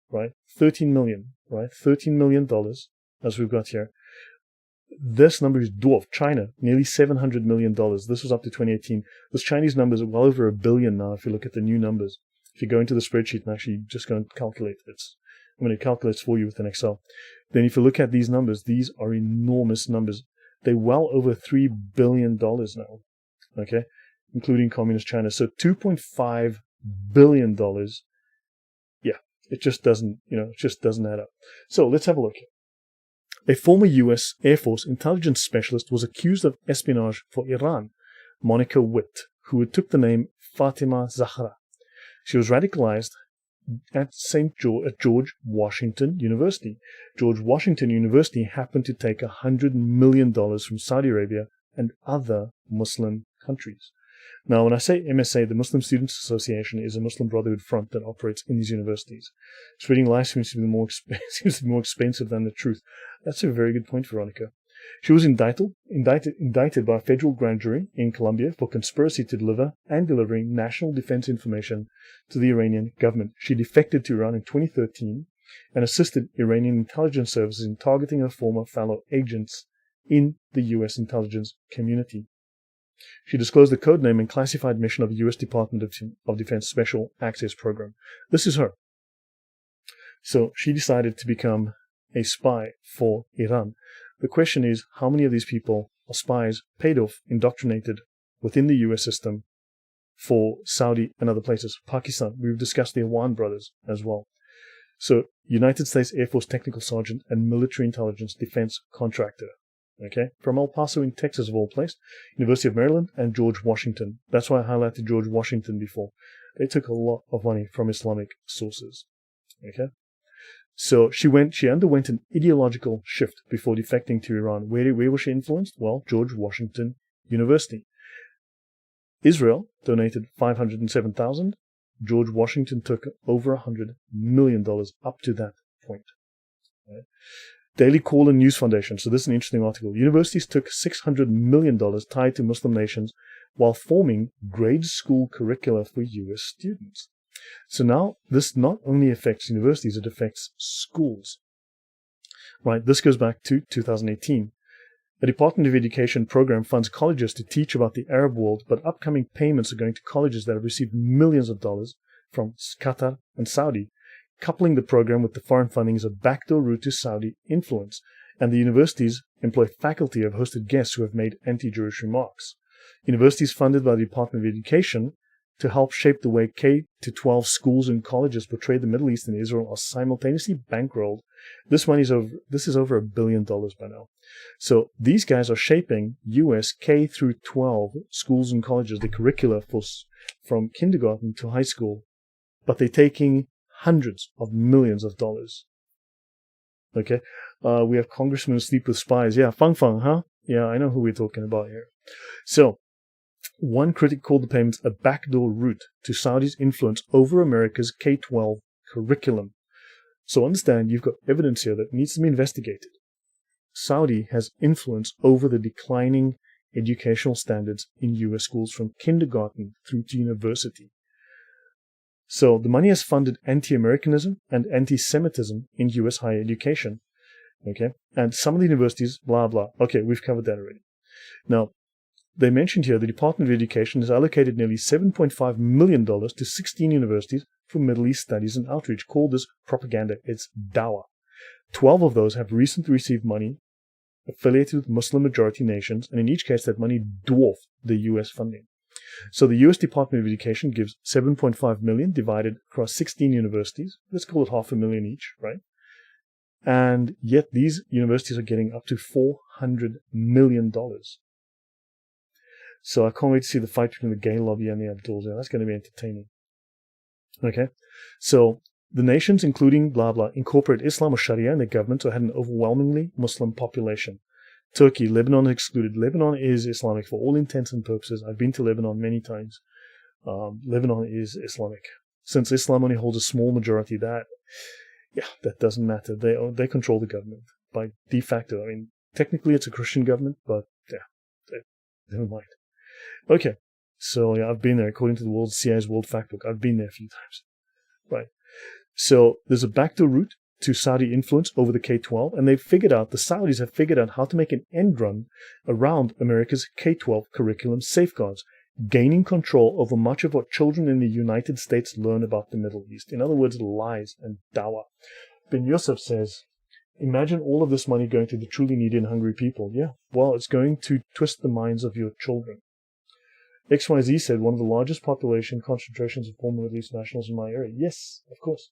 Speaker 1: right? 13 million, right? $13 million, as we've got here. This number is dwarfed. China, nearly $700 million. This was up to 2018. This Chinese number is well over $1 billion now if you look at the new numbers. If you go into the spreadsheet and actually just go and calculate it calculates for you with an Excel. Then if you look at these numbers, these are enormous numbers. They're well over $3 billion now, okay? Including communist China. So $2.5 billion. Yeah, it just doesn't add up. So let's have a look here. A former U.S. Air Force intelligence specialist was accused of espionage for Iran, Monica Witt, who took the name Fatima Zahra. She was radicalized at George Washington University. George Washington University happened to take $100 million from Saudi Arabia and other Muslim countries. Now, when I say MSA, the Muslim Students Association is a Muslim Brotherhood front that operates in these universities. Spreading lies seems to be more expensive than the truth. That's a very good point, Veronica. She was indicted by a federal grand jury in Colombia for conspiracy to deliver and delivering national defense information to the Iranian government. She defected to Iran in 2013 and assisted Iranian intelligence services in targeting her former fellow agents in the U.S. intelligence community. She disclosed the code name and classified mission of the U.S. Department of Defense Special Access Program. This is her. So she decided to become a spy for Iran. The question is, how many of these people are spies, paid off, indoctrinated within the U.S. system for Saudi and other places? Pakistan, we've discussed the Awan brothers as well. So, United States Air Force Technical Sergeant and Military Intelligence Defense Contractor. Okay, from El Paso in Texas, of all places, University of Maryland, and George Washington. That's why I highlighted George Washington before. They took a lot of money from Islamic sources. Okay, so she underwent an ideological shift before defecting to Iran. Where was she influenced? Well, George Washington University. Israel donated $507,000. George Washington took over $100 million up to that point. Right? Daily Caller News Foundation. So this is an interesting article. Universities took $600 million tied to Muslim nations while forming grade school curricula for U.S. students. So now this not only affects universities, it affects schools. Right, this goes back to 2018. The Department of Education program funds colleges to teach about the Arab world, but upcoming payments are going to colleges that have received millions of dollars from Qatar and Saudi. Coupling the program with the foreign funding is a backdoor route to Saudi influence, and the universities employ faculty who have hosted guests who have made anti-Jewish remarks. Universities funded by the Department of Education to help shape the way K-12 schools and colleges portray the Middle East and Israel are simultaneously bankrolled. This is over $1 billion by now. So these guys are shaping U.S. K-12 schools and colleges, the curricula from kindergarten to high school, but they're taking hundreds of millions of dollars. Okay, we have congressmen who sleep with spies. Yeah, Fang, huh? Yeah, I know who we're talking about here. So, one critic called the payments a backdoor route to Saudi's influence over America's K-12 curriculum. So understand, you've got evidence here that needs to be investigated. Saudi has influence over the declining educational standards in U.S. schools from kindergarten through to university. So the money has funded anti-Americanism and anti-Semitism in U.S. higher education. Okay, and some of the universities, blah, blah. Okay, we've covered that already. Now, they mentioned here the Department of Education has allocated nearly $7.5 million to 16 universities for Middle East studies and outreach. Call this propaganda. It's dawah. 12 of those have recently received money affiliated with Muslim-majority nations, and in each case that money dwarfed the U.S. funding. So the U.S. Department of Education gives $7.5 million divided across 16 universities. Let's call it $500,000 each, right? And yet these universities are getting up to $400 million. So I can't wait to see the fight between the gay lobby and the adults. That's going to be entertaining. Okay, so the nations, including blah blah, incorporate Islam or Sharia in their government or had an overwhelmingly Muslim population. Turkey, Lebanon excluded. Lebanon is Islamic for all intents and purposes. I've been to Lebanon many times. Lebanon is Islamic. Since Islam only holds a small majority, that doesn't matter. They control the government by de facto. I mean, technically it's a Christian government, but never mind. Okay, so yeah, I've been there. According to the CIA's World Factbook, I've been there a few times. Right. So there's a backdoor route to Saudi influence over the K-12, and the Saudis have figured out how to make an end run around America's K-12 curriculum safeguards, gaining control over much of what children in the United States learn about the Middle East. In other words, lies and dawah. Ben Yosef says, imagine all of this money going to the truly needy and hungry people. Yeah, well, it's going to twist the minds of your children. XYZ said, one of the largest population concentrations of former Middle East nationals in my area. Yes, of course.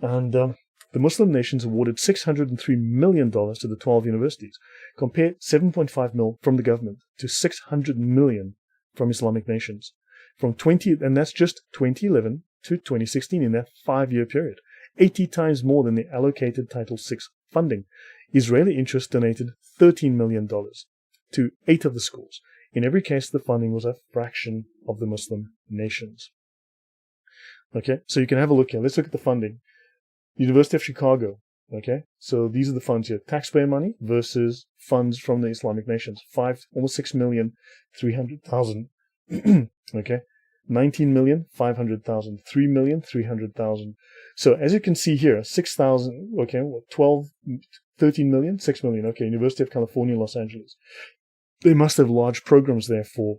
Speaker 1: And the Muslim nations awarded $603 million to the 12 universities. Compare $7.5 million from the government to $600 million from Islamic nations. And that's just 2011 to 2016 in that 5-year period. 80 times more than the allocated Title VI funding. Israeli interests donated $13 million to 8 of the schools. In every case, the funding was a fraction of the Muslim nations. Okay, so you can have a look here. Let's look at the funding. University of Chicago. Okay, so these are the funds here. Taxpayer money versus funds from the Islamic nations. Almost 6,300,000. Okay, 19,500,000. 3,300,000. So as you can see here, 6,000. Okay, 12, 13 million, 6 million. Okay, University of California, Los Angeles. They must have large programs there for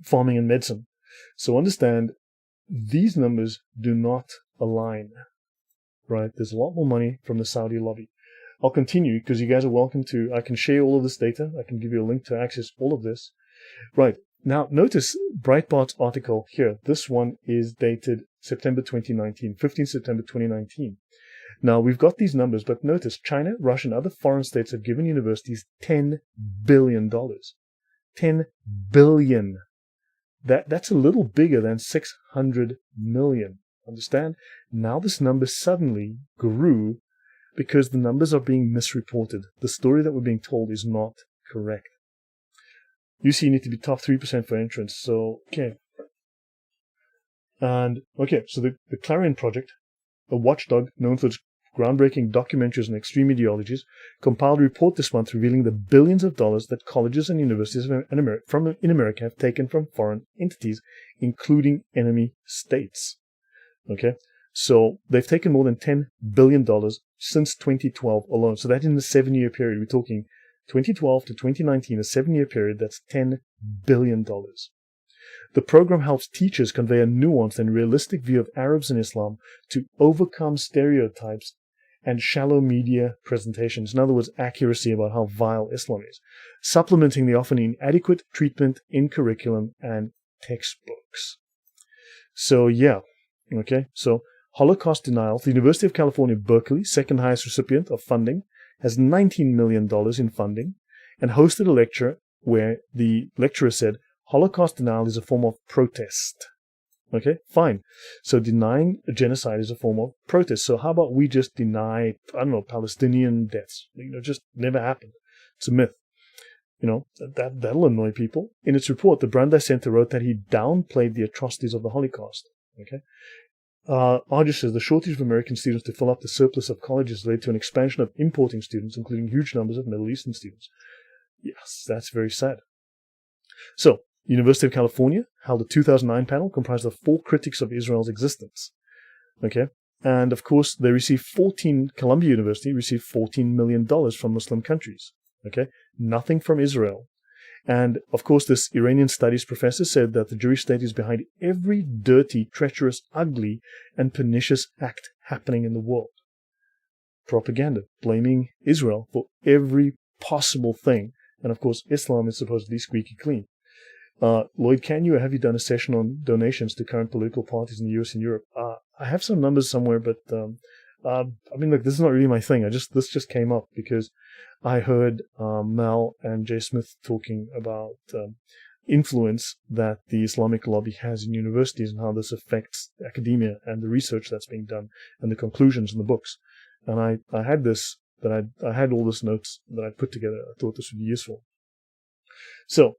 Speaker 1: farming and medicine. So understand, these numbers do not align, right? There's a lot more money from the Saudi lobby. I'll continue because you guys are welcome to, I can share all of this data. I can give you a link to access all of this. Right. Now, notice Breitbart's article here. This one is dated September 2019, 15 September 2019. Now, we've got these numbers, but notice China, Russia, and other foreign states have given universities $10 billion. $10 billion. That's a little bigger than 600 million. Understand? Now this number suddenly grew because the numbers are being misreported. The story that we're being told is not correct. You see, you need to be top 3% for entrance. So, okay. And, okay, so the Clarion Project, a watchdog known for its groundbreaking documentaries on extreme ideologies, compiled a report this month revealing the billions of dollars that colleges and universities in America have taken from foreign entities, including enemy states. Okay, so they've taken more than $10 billion since 2012 alone. So that in the 7-year period, we're talking 2012 to 2019, a 7-year period, that's $10 billion. The program helps teachers convey a nuanced and realistic view of Arabs and Islam to overcome stereotypes and shallow media presentations. In other words, accuracy about how vile Islam is, supplementing the often inadequate treatment in curriculum and textbooks. So, yeah. Okay, so Holocaust denial. The University of California, Berkeley, second highest recipient of funding, has $19 million in funding and hosted a lecture where the lecturer said, Holocaust denial is a form of protest. Okay, fine. So denying a genocide is a form of protest. So how about we just deny, I don't know, Palestinian deaths? Just never happened. It's a myth. That'll annoy people. In its report, the Brandeis Center wrote that he downplayed the atrocities of the Holocaust. Okay. Argus says the shortage of American students to fill up the surplus of colleges led to an expansion of importing students, including huge numbers of Middle Eastern students. Yes, that's very sad. So, University of California held a 2009 panel comprised of 4 critics of Israel's existence. Okay, and of course they received Columbia University received $14 million from Muslim countries. Okay, nothing from Israel. And, of course, this Iranian studies professor said that the Jewish state is behind every dirty, treacherous, ugly, and pernicious act happening in the world. Propaganda, blaming Israel for every possible thing. And, of course, Islam is supposedly squeaky clean. Lloyd, have you done a session on donations to current political parties in the US and Europe? I have some numbers somewhere, but look, this is not really my thing. This just came up because I heard Mel and Jay Smith talking about influence that the Islamic lobby has in universities and how this affects academia and the research that's being done and the conclusions in the books. And I had all this notes that I put together. I thought this would be useful. So,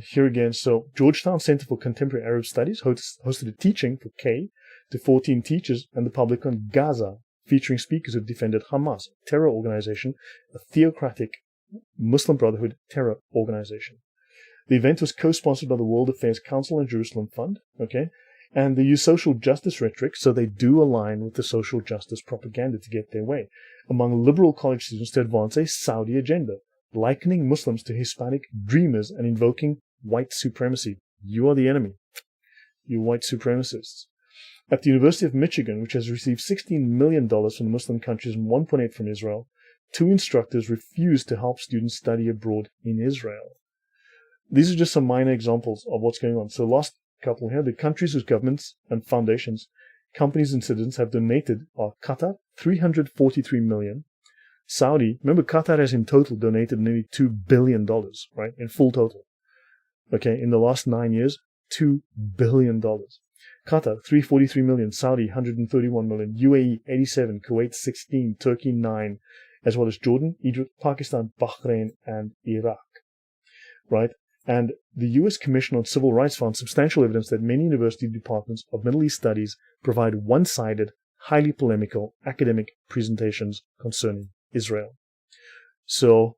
Speaker 1: here again, Georgetown Center for Contemporary Arab Studies hosted a teaching for K to 14 teachers and the public on Gaza, featuring speakers who defended Hamas, a terror organization, a theocratic Muslim Brotherhood terror organization. The event was co-sponsored by the World Affairs Council and Jerusalem Fund, and they use social justice rhetoric, so they do align with the social justice propaganda to get their way, among liberal college students to advance a Saudi agenda, likening Muslims to Hispanic dreamers and invoking white supremacy. You are the enemy, you white supremacists. At the University of Michigan, which has received $16 million from the Muslim countries and $1.8 million from Israel, 2 instructors refused to help students study abroad in Israel. These are just some minor examples of what's going on. So last couple here, the countries whose governments and foundations, companies and citizens have donated are Qatar, $343 million. Saudi, remember Qatar has in total donated nearly $2 billion, right, in full total. In the last 9 years, $2 billion. Qatar, $343 million, Saudi, $131 million, UAE, $87, Kuwait, $16, Turkey, $9, as well as Jordan, Egypt, Pakistan, Bahrain, and Iraq, right? And the U.S. Commission on Civil Rights found substantial evidence that many university departments of Middle East studies provide one-sided, highly polemical academic presentations concerning Israel. So,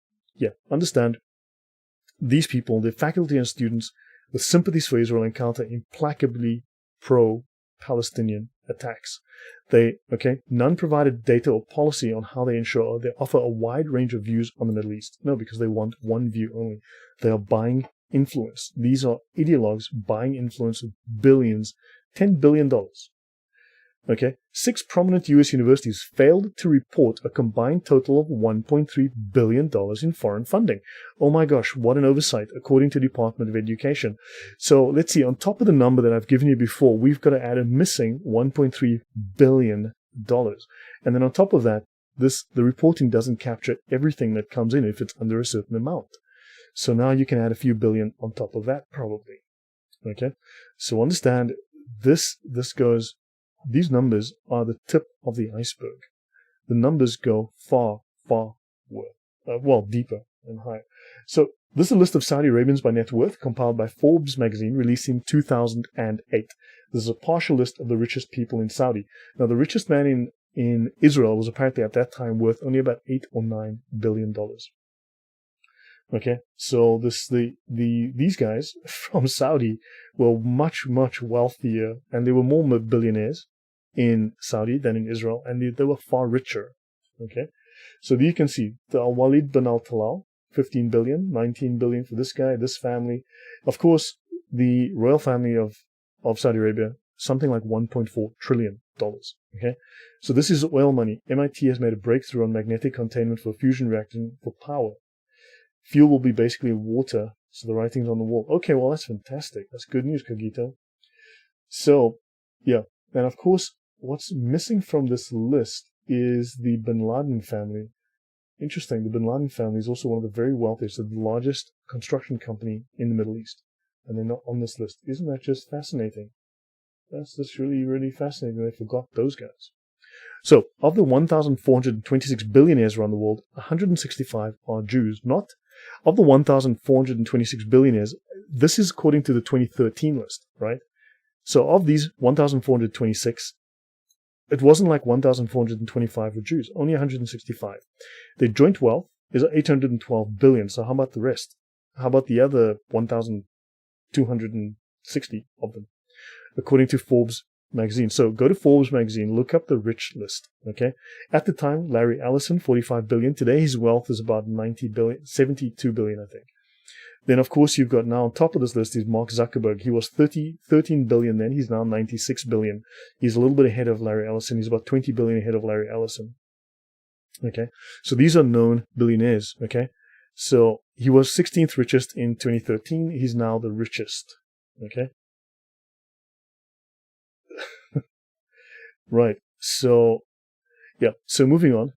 Speaker 1: understand, these people, the faculty and students with sympathies for Israel, encounter implacably pro-Palestinian attacks. None provided data or policy on how they offer a wide range of views on the Middle East. No, because they want one view only. They are buying influence. These are ideologues buying influence with billions, $10 billion. 6 prominent U.S. universities failed to report a combined total of $1.3 billion in foreign funding. Oh my gosh, what an oversight, according to the Department of Education. So let's see, on top of the number that I've given you before, we've got to add a missing $1.3 billion. And then on top of that, the reporting doesn't capture everything that comes in if it's under a certain amount. So now you can add a few billion on top of that, probably. So understand, these numbers are the tip of the iceberg. The numbers go far, far deeper and higher. So this is a list of Saudi Arabians by net worth compiled by Forbes magazine, released in 2008. This is a partial list of the richest people in Saudi. Now, the richest man in Israel was apparently at that time worth only about $8 or $9 billion. So these guys from Saudi were much, much wealthier, and they were more billionaires in Saudi than in Israel, and they were far richer. So you can see the Walid bin al-Talal, 15 billion, 19 billion for this guy, this family. Of course, the royal family of Saudi Arabia, something like $1.4 trillion. So this is oil money. MIT has made a breakthrough on magnetic containment for fusion reacting for power. Fuel will be basically water, so the writing's on the wall. Okay, well, that's fantastic. That's good news, Kagito. So, and of course, what's missing from this list is the Bin Laden family. Interesting, the Bin Laden family is also one of the very wealthiest, the largest construction company in the Middle East, and they're not on this list. Isn't that just fascinating? That's just really, really fascinating. They forgot those guys. So, of the 1,426 billionaires around the world, 165 are Jews. Not of the 1,426 billionaires, this is according to the 2013 list, right? So of these 1,426, it wasn't like 1,425 were Jews, only 165. Their joint wealth is 812 billion. So how about the rest? How about the other 1,260 of them, according to Forbes magazine? So go to Forbes magazine, look up the rich list. At the time, Larry Ellison, 45 billion. Today his wealth is about 90 billion, 72 billion, I think. Then, of course, you've got now on top of this list is Mark Zuckerberg. He was 13 billion then. He's now 96 billion. He's a little bit ahead of Larry Ellison. He's about 20 billion ahead of Larry Ellison. Okay. So these are known billionaires. Okay. So he was 16th richest in 2013. He's now the richest. Okay. Right. So, yeah. So moving on.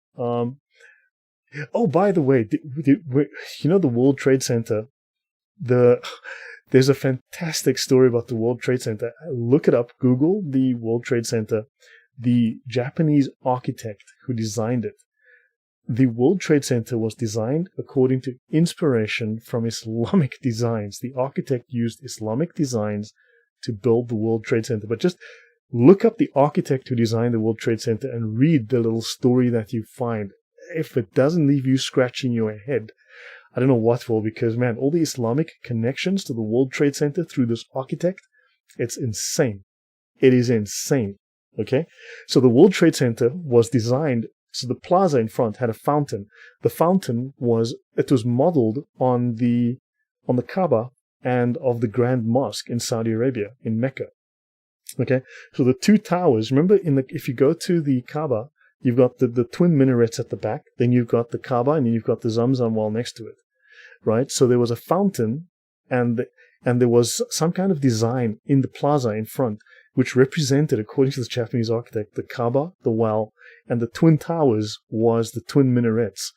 Speaker 1: Oh, by the way, you know the World Trade Center? There's a fantastic story about the World Trade Center. Look it up. Google the World Trade Center. The Japanese architect who designed it. The World Trade Center was designed according to inspiration from Islamic designs. The architect used Islamic designs to build the World Trade Center. But just look up the architect who designed the World Trade Center and read the little story that you find. If it doesn't leave you scratching your head, I don't know what for, because, man, all the Islamic connections to the World Trade Center through this architect, it's insane. It is insane. Okay? So the World Trade Center was designed, so the plaza in front had a fountain. The fountain was modeled on the Kaaba and of the Grand Mosque in Saudi Arabia, in Mecca. Okay? So the two towers, remember, if you go to the Kaaba, you've got the twin minarets at the back, then you've got the Kaaba, and then you've got the Zamzam well next to it, right? So there was a fountain, and there was some kind of design in the plaza in front, which represented, according to the Japanese architect, the Kaaba, the well, and the twin towers was the twin minarets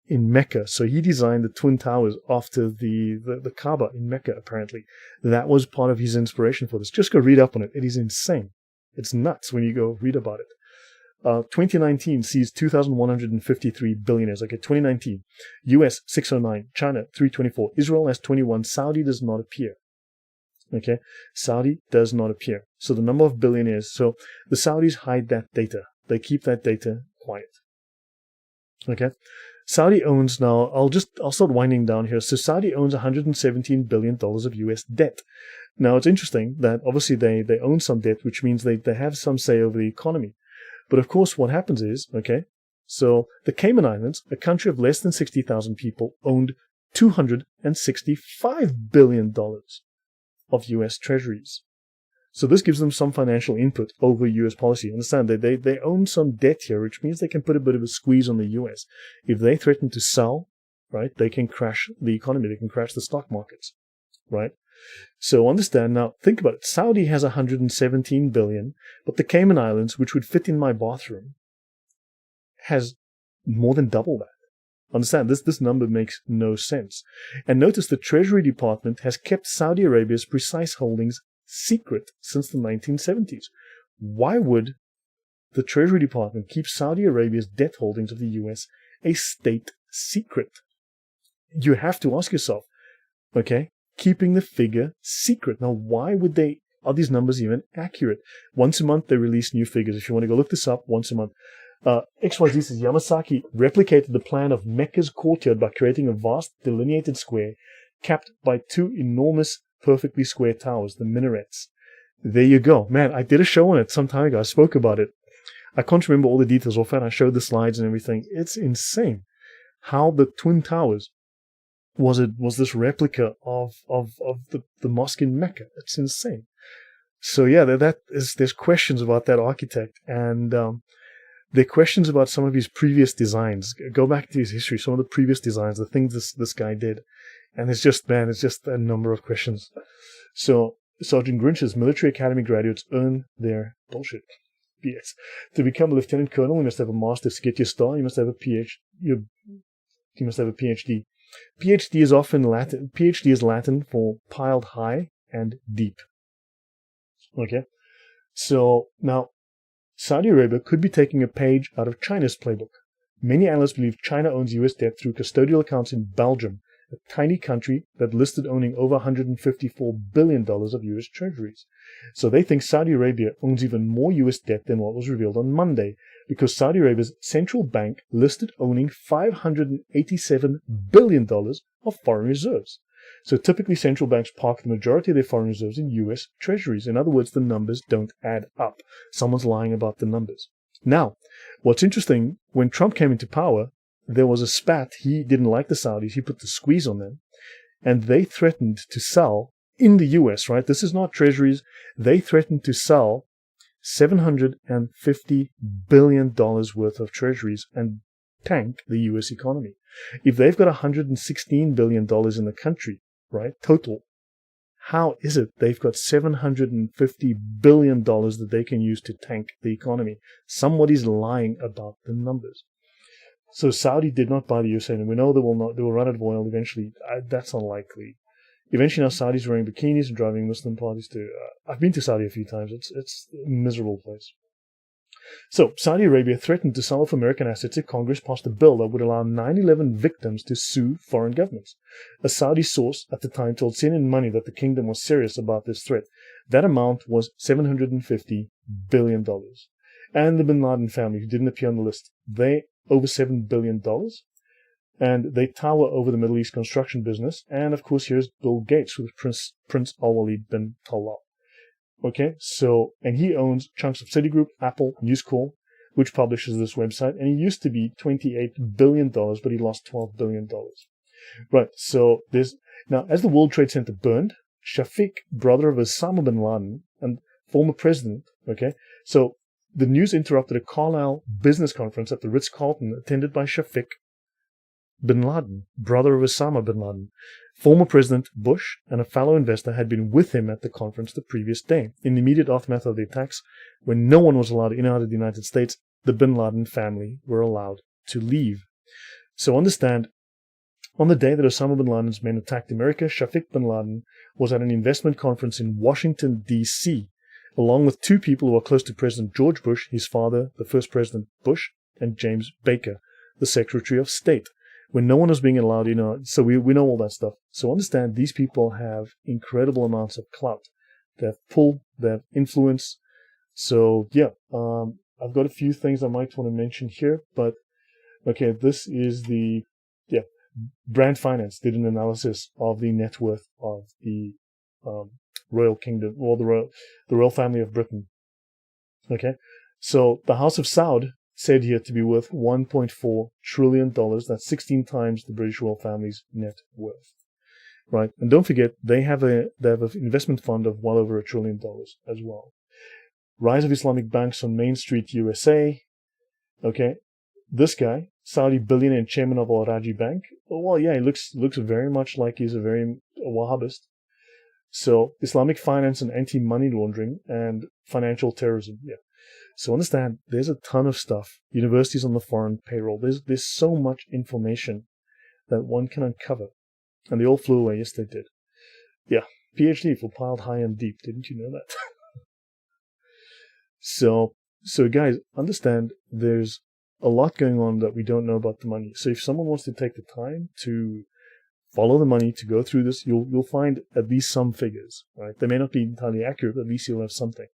Speaker 1: in Mecca. So he designed the twin towers after the Kaaba in Mecca, apparently. That was part of his inspiration for this. Just go read up on it. It is insane. It's nuts when you go read about it. 2019 sees 2,153 billionaires. Okay, 2019. US 609, China 324, Israel has 21, Saudi does not appear. Okay, Saudi does not appear. So the number of billionaires, so the Saudis hide that data. They keep that data quiet. Okay, Saudi owns now, I'll start winding down here. So Saudi owns $117 billion of US debt. Now it's interesting that obviously they own some debt, which means they have some say over the economy. But of course, what happens is, okay, so the Cayman Islands, a country of less than 60,000 people, owned $265 billion of U.S. treasuries. So this gives them some financial input over U.S. policy. Understand, they own some debt here, which means they can put a bit of a squeeze on the U.S. If they threaten to sell, right, they can crash the economy, they can crash the stock markets, right? So understand now, think about it. Saudi has 117 billion, but the Cayman Islands, which would fit in my bathroom, has more than double that. Understand, this number makes no sense. And notice the Treasury Department has kept Saudi Arabia's precise holdings secret since the 1970s. Why would the Treasury Department keep Saudi Arabia's debt holdings of the US a state secret? You have to ask yourself, okay, keeping the figure secret. Now, why would are these numbers even accurate? Once a month, they release new figures. If you want to go look this up, once a month. XYZ says Yamasaki replicated the plan of Mecca's courtyard by creating a vast delineated square capped by two enormous, perfectly square towers, the minarets. There you go. Man, I did a show on it some time ago. I spoke about it. I can't remember all the details offhand. I showed the slides and everything. It's insane how the Twin Towers was this replica of the mosque in Mecca. It's insane. So yeah, there's questions about that architect, and there are questions about some of his previous designs. Go back to his history, some of the previous designs, the things this guy did, and it's just a number of questions. So Sergeant Grinch's military academy graduates earn their bullshit. BS. To become a lieutenant colonel, you must have a master's. To get your star, you must have a PhD. You must have a PhD. PhD is often Latin. PhD is Latin for piled high and deep. Okay, so now Saudi Arabia could be taking a page out of China's playbook. Many analysts believe China owns U.S. debt through custodial accounts in Belgium, a tiny country that listed owning over $154 billion of U.S. treasuries. So they think Saudi Arabia owns even more U.S. debt than what was revealed on Monday, because Saudi Arabia's central bank listed owning $587 billion of foreign reserves. So typically central banks park the majority of their foreign reserves in U.S. treasuries. In other words, the numbers don't add up. Someone's lying about the numbers. Now, what's interesting, when Trump came into power, there was a spat. He didn't like the Saudis. He put the squeeze on them. and they threatened to sell in the US, right? This is not treasuries. They threatened to sell $750 billion worth of treasuries and tank the US economy. If they've got $116 billion in the country, right, total, how is it they've got $750 billion that they can use to tank the economy? Somebody's lying about the numbers. So Saudi did not buy the USA, and we know they will run out of oil eventually. That's unlikely. Eventually now Saudis are wearing bikinis and driving Muslim parties too. I've been to Saudi a few times. It's a miserable place. So Saudi Arabia threatened to sell off American assets if Congress passed a bill that would allow 9/11 victims to sue foreign governments. A Saudi source at the time told CNN Money that the kingdom was serious about this threat. That amount was $750 billion. And the bin Laden family, who didn't appear on the list, they over $7 billion. And they tower over the Middle East construction business. And of course, here's Bill Gates with Prince Al-Walid bin Talal. Okay, so, and he owns chunks of Citigroup, Apple, News Corp, which publishes this website. And he used to be $28 billion, but he lost $12 billion. Right, so now, as the World Trade Center burned, Shafiq, brother of Osama bin Laden and former president, okay, so the news interrupted a Carlisle business conference at the Ritz-Carlton attended by Shafiq bin Laden, brother of Osama bin Laden. Former President Bush and a fellow investor had been with him at the conference the previous day. In the immediate aftermath of the attacks, when no one was allowed in or out of the United States, the bin Laden family were allowed to leave. So understand, on the day that Osama bin Laden's men attacked America, Shafiq bin Laden was at an investment conference in Washington, D.C., along with two people who are close to President George Bush, his father, the first President Bush, and James Baker, the Secretary of State. When no one was being allowed, so we know all that stuff. So understand, these people have incredible amounts of clout. They have pull, they have influence. So yeah, I've got a few things I might want to mention here, but okay, this is Brand Finance did an analysis of the net worth of the Royal Kingdom, or the Royal Family of Britain. Okay, so the House of Saud said here to be worth $1.4 trillion. That's 16 times the British royal family's net worth. Right? And don't forget, they have an investment fund of well over $1 trillion as well. Rise of Islamic banks on Main Street, USA. Okay. This guy, Saudi billionaire and chairman of Al Rajhi Bank. Well, yeah, he looks very much like he's a Wahhabist. So Islamic finance and anti-money laundering and financial terrorism. Yeah. So understand, there's a ton of stuff. Universities on the foreign payroll. There's so much information that one can uncover. And they all flew away. Yes, they did. Yeah, PhD for piled high and deep. Didn't you know that? So guys, understand there's a lot going on that we don't know about the money. So if someone wants to take the time to follow the money, to go through this, you'll find at least some figures, right? They may not be entirely accurate, but at least you'll have something.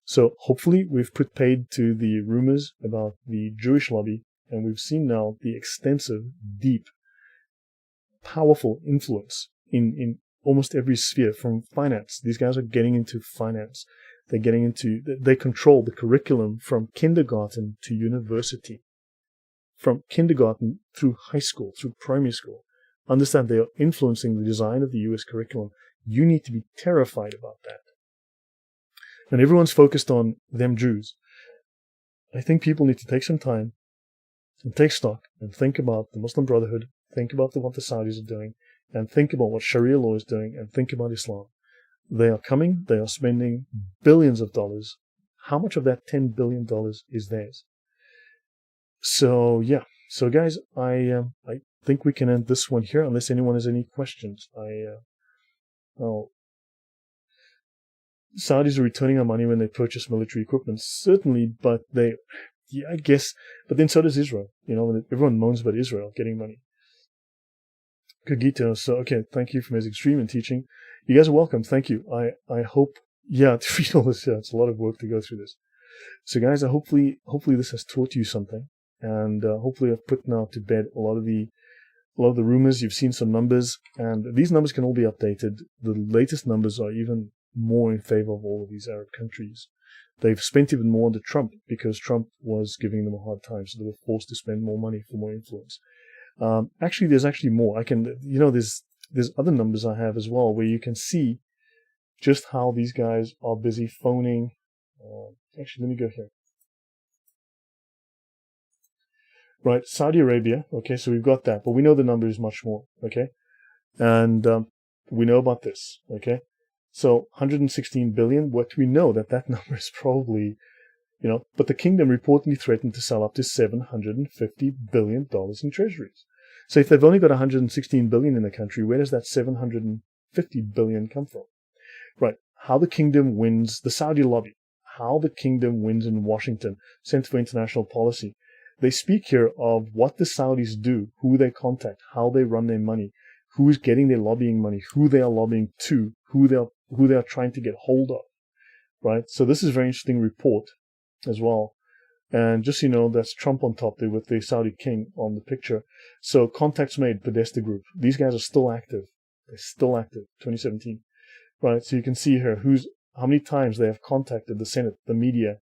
Speaker 1: So hopefully we've put paid to the rumors about the Jewish lobby, and we've seen now the extensive, deep, powerful influence in almost every sphere from finance. These guys are getting into finance. They control the curriculum from kindergarten to university, from kindergarten through high school, through primary school. Understand, they are influencing the design of the U.S. curriculum. You need to be terrified about that. And everyone's focused on them Jews. I think people need to take some time and take stock and think about the Muslim Brotherhood, think about what the Saudis are doing, and think about what Sharia law is doing, and think about Islam. They are coming, they are spending billions of dollars. How much of that $10 billion is theirs? So, yeah. So, guys, I think we can end this one here, unless anyone has any questions. Saudis are returning our money when they purchase military equipment. Certainly, but I guess, but then so does Israel. Everyone moans about Israel getting money. Kagito, so, okay, thank you for His Extreme and teaching. You guys are welcome, thank you. I hope, to read all this, it's a lot of work to go through this. So, guys, hopefully this has taught you something, and hopefully I've put now to bed a lot of the rumors. You've seen some numbers, and these numbers can all be updated. The latest numbers are even more in favor of all of these Arab countries. They've spent even more under Trump because Trump was giving them a hard time, so they were forced to spend more money for more influence. Actually, there's actually more. there's other numbers I have as well where you can see just how these guys are busy phoning. Actually, let me go here. Right, Saudi Arabia. Okay, so we've got that, but we know the number is much more. Okay, and we know about this. Okay, so 116 billion. What we know that number is probably, but the kingdom reportedly threatened to sell up to $750 billion in treasuries. So if they've only got 116 billion in the country, where does that 750 billion come from? Right, how the kingdom wins, the Saudi lobby, how the kingdom wins in Washington, Center for International Policy. They speak here of what the Saudis do, who they contact, how they run their money, who is getting their lobbying money, who they are lobbying to, who they are trying to get hold of. Right, so this is a very interesting report as well. And just so you know, that's Trump on top there with the Saudi king on the picture. So contacts made, Podesta Group. These guys are still active. They're still active, 2017. Right, so you can see here how many times they have contacted the Senate, the media.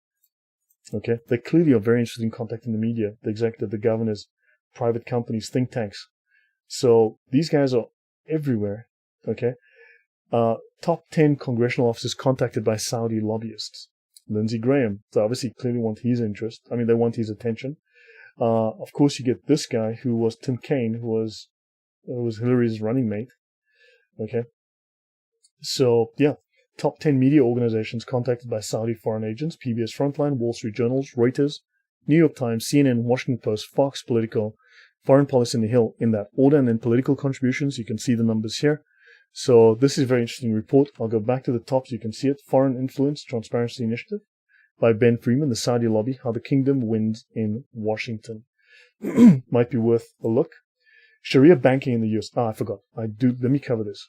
Speaker 1: Okay, they clearly are very interested in contacting the media, the executive, the governors, private companies, think tanks. So these guys are everywhere. Okay, top 10 congressional officers contacted by Saudi lobbyists. Lindsey Graham, so obviously clearly want his interest. I mean, they want his attention. Of course, you get this guy who was Tim Kaine, who was Hillary's running mate. Okay, so yeah, top 10 media organizations contacted by Saudi foreign agents: PBS Frontline, Wall Street Journals, Reuters, New York Times, CNN, Washington Post, Fox, Politico, Foreign Policy, and The Hill in that order. And then political contributions, you can see the numbers here. So this is a very interesting report. I'll go back to the top so you can see it. Foreign Influence Transparency Initiative by Ben Freeman, the Saudi lobby, how the kingdom wins in Washington. Might be worth a look. Sharia banking in the US. I forgot. Let me cover this.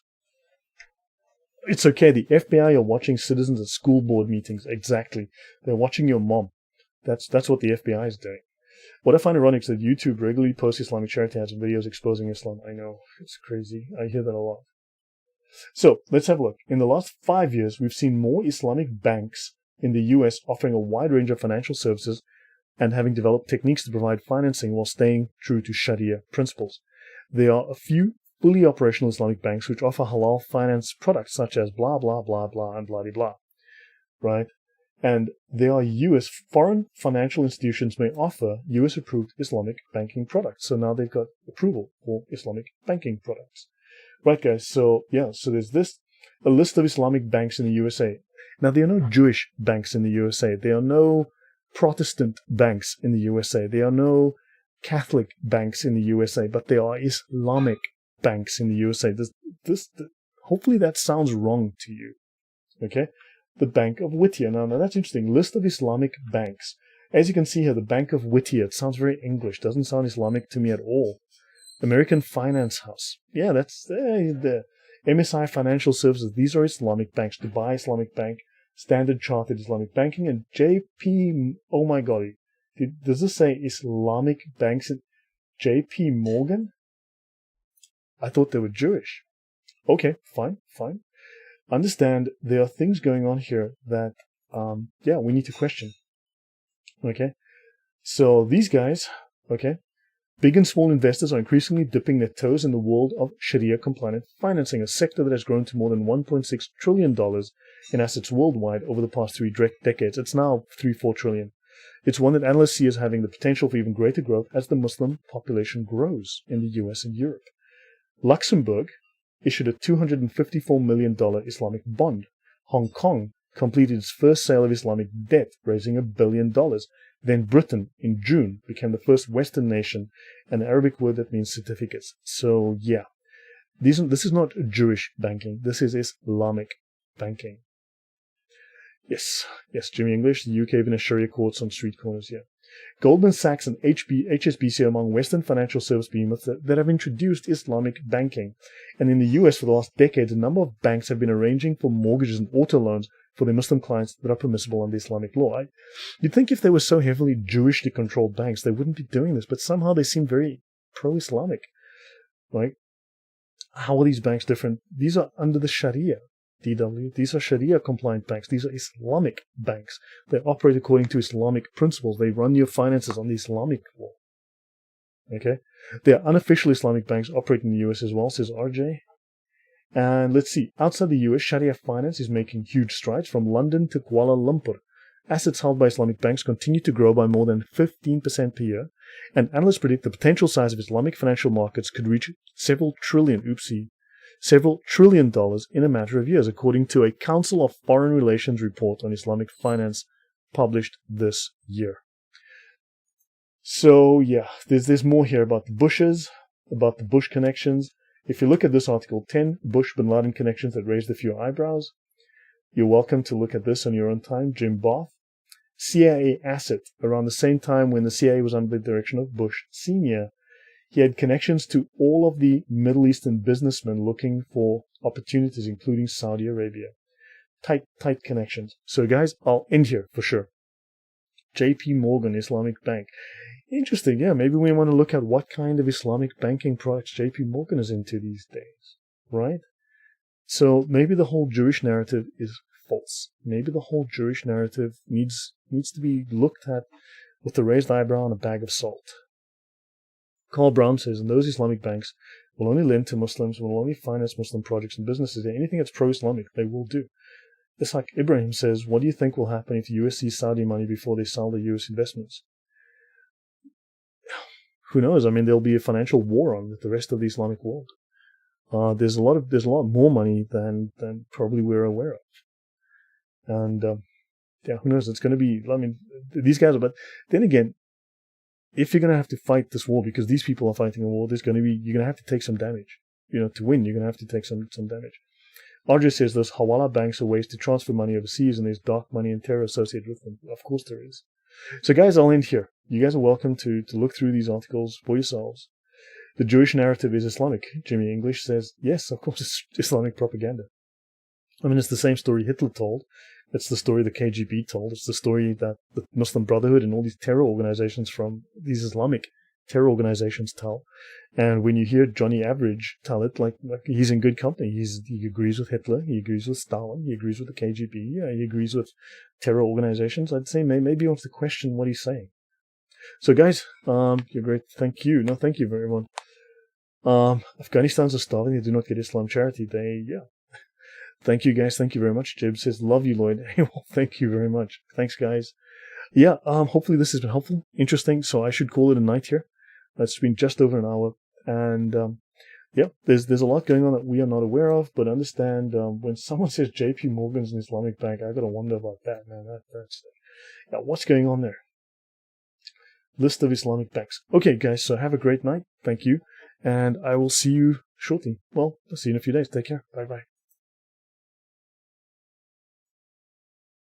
Speaker 1: It's okay. The FBI are watching citizens at school board meetings. Exactly. They're watching your mom. That's what the FBI is doing. What I find ironic is that YouTube regularly posts Islamic charity ads and videos exposing Islam. I know. It's crazy. I hear that a lot. So let's have a look. In the last 5 years, we've seen more Islamic banks in the US offering a wide range of financial services and having developed techniques to provide financing while staying true to Sharia principles. There are a few fully operational Islamic banks which offer halal finance products such as blah, blah, blah, blah, and blah, blah, right? And there are foreign financial institutions may offer US-approved Islamic banking products. So now they've got approval for Islamic banking products. Right, guys, so there's a list of Islamic banks in the USA. Now, there are no Jewish banks in the USA. There are no Protestant banks in the USA. There are no Catholic banks in the USA, but there are Islamic banks in the USA. Hopefully that sounds wrong to you, okay? The Bank of Whittier. Now that's interesting. List of Islamic banks. As you can see here, the Bank of Whittier, it sounds very English. Doesn't sound Islamic to me at all. American Finance House. Yeah, that's the MSI Financial Services. These are Islamic banks. Dubai Islamic Bank, Standard Chartered Islamic Banking, and JP. Oh my golly, does this say Islamic banks? JP Morgan? I thought they were Jewish. Okay, fine. Understand there are things going on here that we need to question. Okay, so these guys, okay. Big and small investors are increasingly dipping their toes in the world of Sharia-compliant financing, a sector that has grown to more than $1.6 trillion in assets worldwide over the past 3 decades. It's now 3-4 trillion. It's one that analysts see as having the potential for even greater growth as the Muslim population grows in the US and Europe. Luxembourg issued a $254 million Islamic bond. Hong Kong completed its first sale of Islamic debt, raising $1 billion. Then Britain, in June, became the first Western nation, an Arabic word that means certificates. So, yeah, this is not Jewish banking. This is Islamic banking. Yes, Jimmy English, the UK even has Sharia courts on street corners, yeah. Goldman Sachs and HSBC are among Western financial service behemoths that have introduced Islamic banking. And in the US, for the last decades, a number of banks have been arranging for mortgages and auto loans for their Muslim clients that are permissible under Islamic law. You'd think if they were so heavily Jewishly controlled banks, they wouldn't be doing this, but somehow they seem very pro-Islamic, right? How are these banks different? These are under the Sharia, DW. These are Sharia-compliant banks. These are Islamic banks. They operate according to Islamic principles. They run your finances on the Islamic law. Okay? There are unofficial Islamic banks operating in the US as well, says RJ. And let's see, outside the US, Sharia finance is making huge strides from London to Kuala Lumpur. Assets held by Islamic banks continue to grow by more than 15% per year, and analysts predict the potential size of Islamic financial markets could reach several trillion dollars in a matter of years, according to a Council of Foreign Relations report on Islamic finance published this year. So yeah, there's more here about the Bushes, about the Bush connections. If you look at this article, 10 Bush-Bin Laden connections that raised a few eyebrows. You're welcome to look at this on your own time. Jim Barth. CIA asset. Around the same time when the CIA was under the direction of Bush Sr., he had connections to all of the Middle Eastern businessmen looking for opportunities, including Saudi Arabia. Tight connections. So guys, I'll end here for sure. JP Morgan Islamic Bank. Interesting, yeah, maybe we want to look at what kind of Islamic banking products JP Morgan is into these days, right? So maybe the whole Jewish narrative is false. Maybe the whole Jewish narrative needs to be looked at with a raised eyebrow and a bag of salt. Carl Brown says, and those Islamic banks will only lend to Muslims, will only finance Muslim projects and businesses. Anything that's pro-Islamic, they will do. Ishaq Ibrahim says, what do you think will happen if the US sees Saudi money before they sell the US investments? Who knows? I mean, there'll be a financial war on with the rest of the Islamic world. There's a lot more money than probably we're aware of. And yeah, who knows? It's going to be, I mean, these guys are, but then again, if you're going to have to fight this war, because these people are fighting a war, you're going to have to take some damage. You know, to win, you're going to have to take some damage. RJ says those Hawala banks are ways to transfer money overseas, and there's dark money and terror associated with them. Of course there is. So guys, I'll end here. You guys are welcome to look through these articles for yourselves. The Jewish narrative is Islamic. Jimmy English says, yes, of course, it's Islamic propaganda. I mean, it's the same story Hitler told. It's the story the KGB told. It's the story that the Muslim Brotherhood and all these terror organizations from these Islamic terror organizations tell. And when you hear Johnny Average tell it, like he's in good company. He agrees with Hitler. He agrees with Stalin. He agrees with the KGB. Yeah, he agrees with terror organizations. I'd say maybe he wants to question what he's saying. So guys, you're great. Thank you. No, thank you very much. Afghanistan's are starving. They do not get Islam charity. Thank you guys. Thank you very much. Jib says, love you, Lloyd. Well, thank you very much. Thanks, guys. Yeah, hopefully this has been helpful, interesting. So I should call it a night here. It's been just over an hour. And, yeah, there's a lot going on that we are not aware of, but understand, when someone says JP Morgan's an Islamic bank, I gotta wonder about that, man. That's, yeah, what's going on there? List of Islamic banks. Okay, guys, so have a great night. Thank you. And I will see you shortly. Well, I'll see you in a few days. Take care. Bye-bye.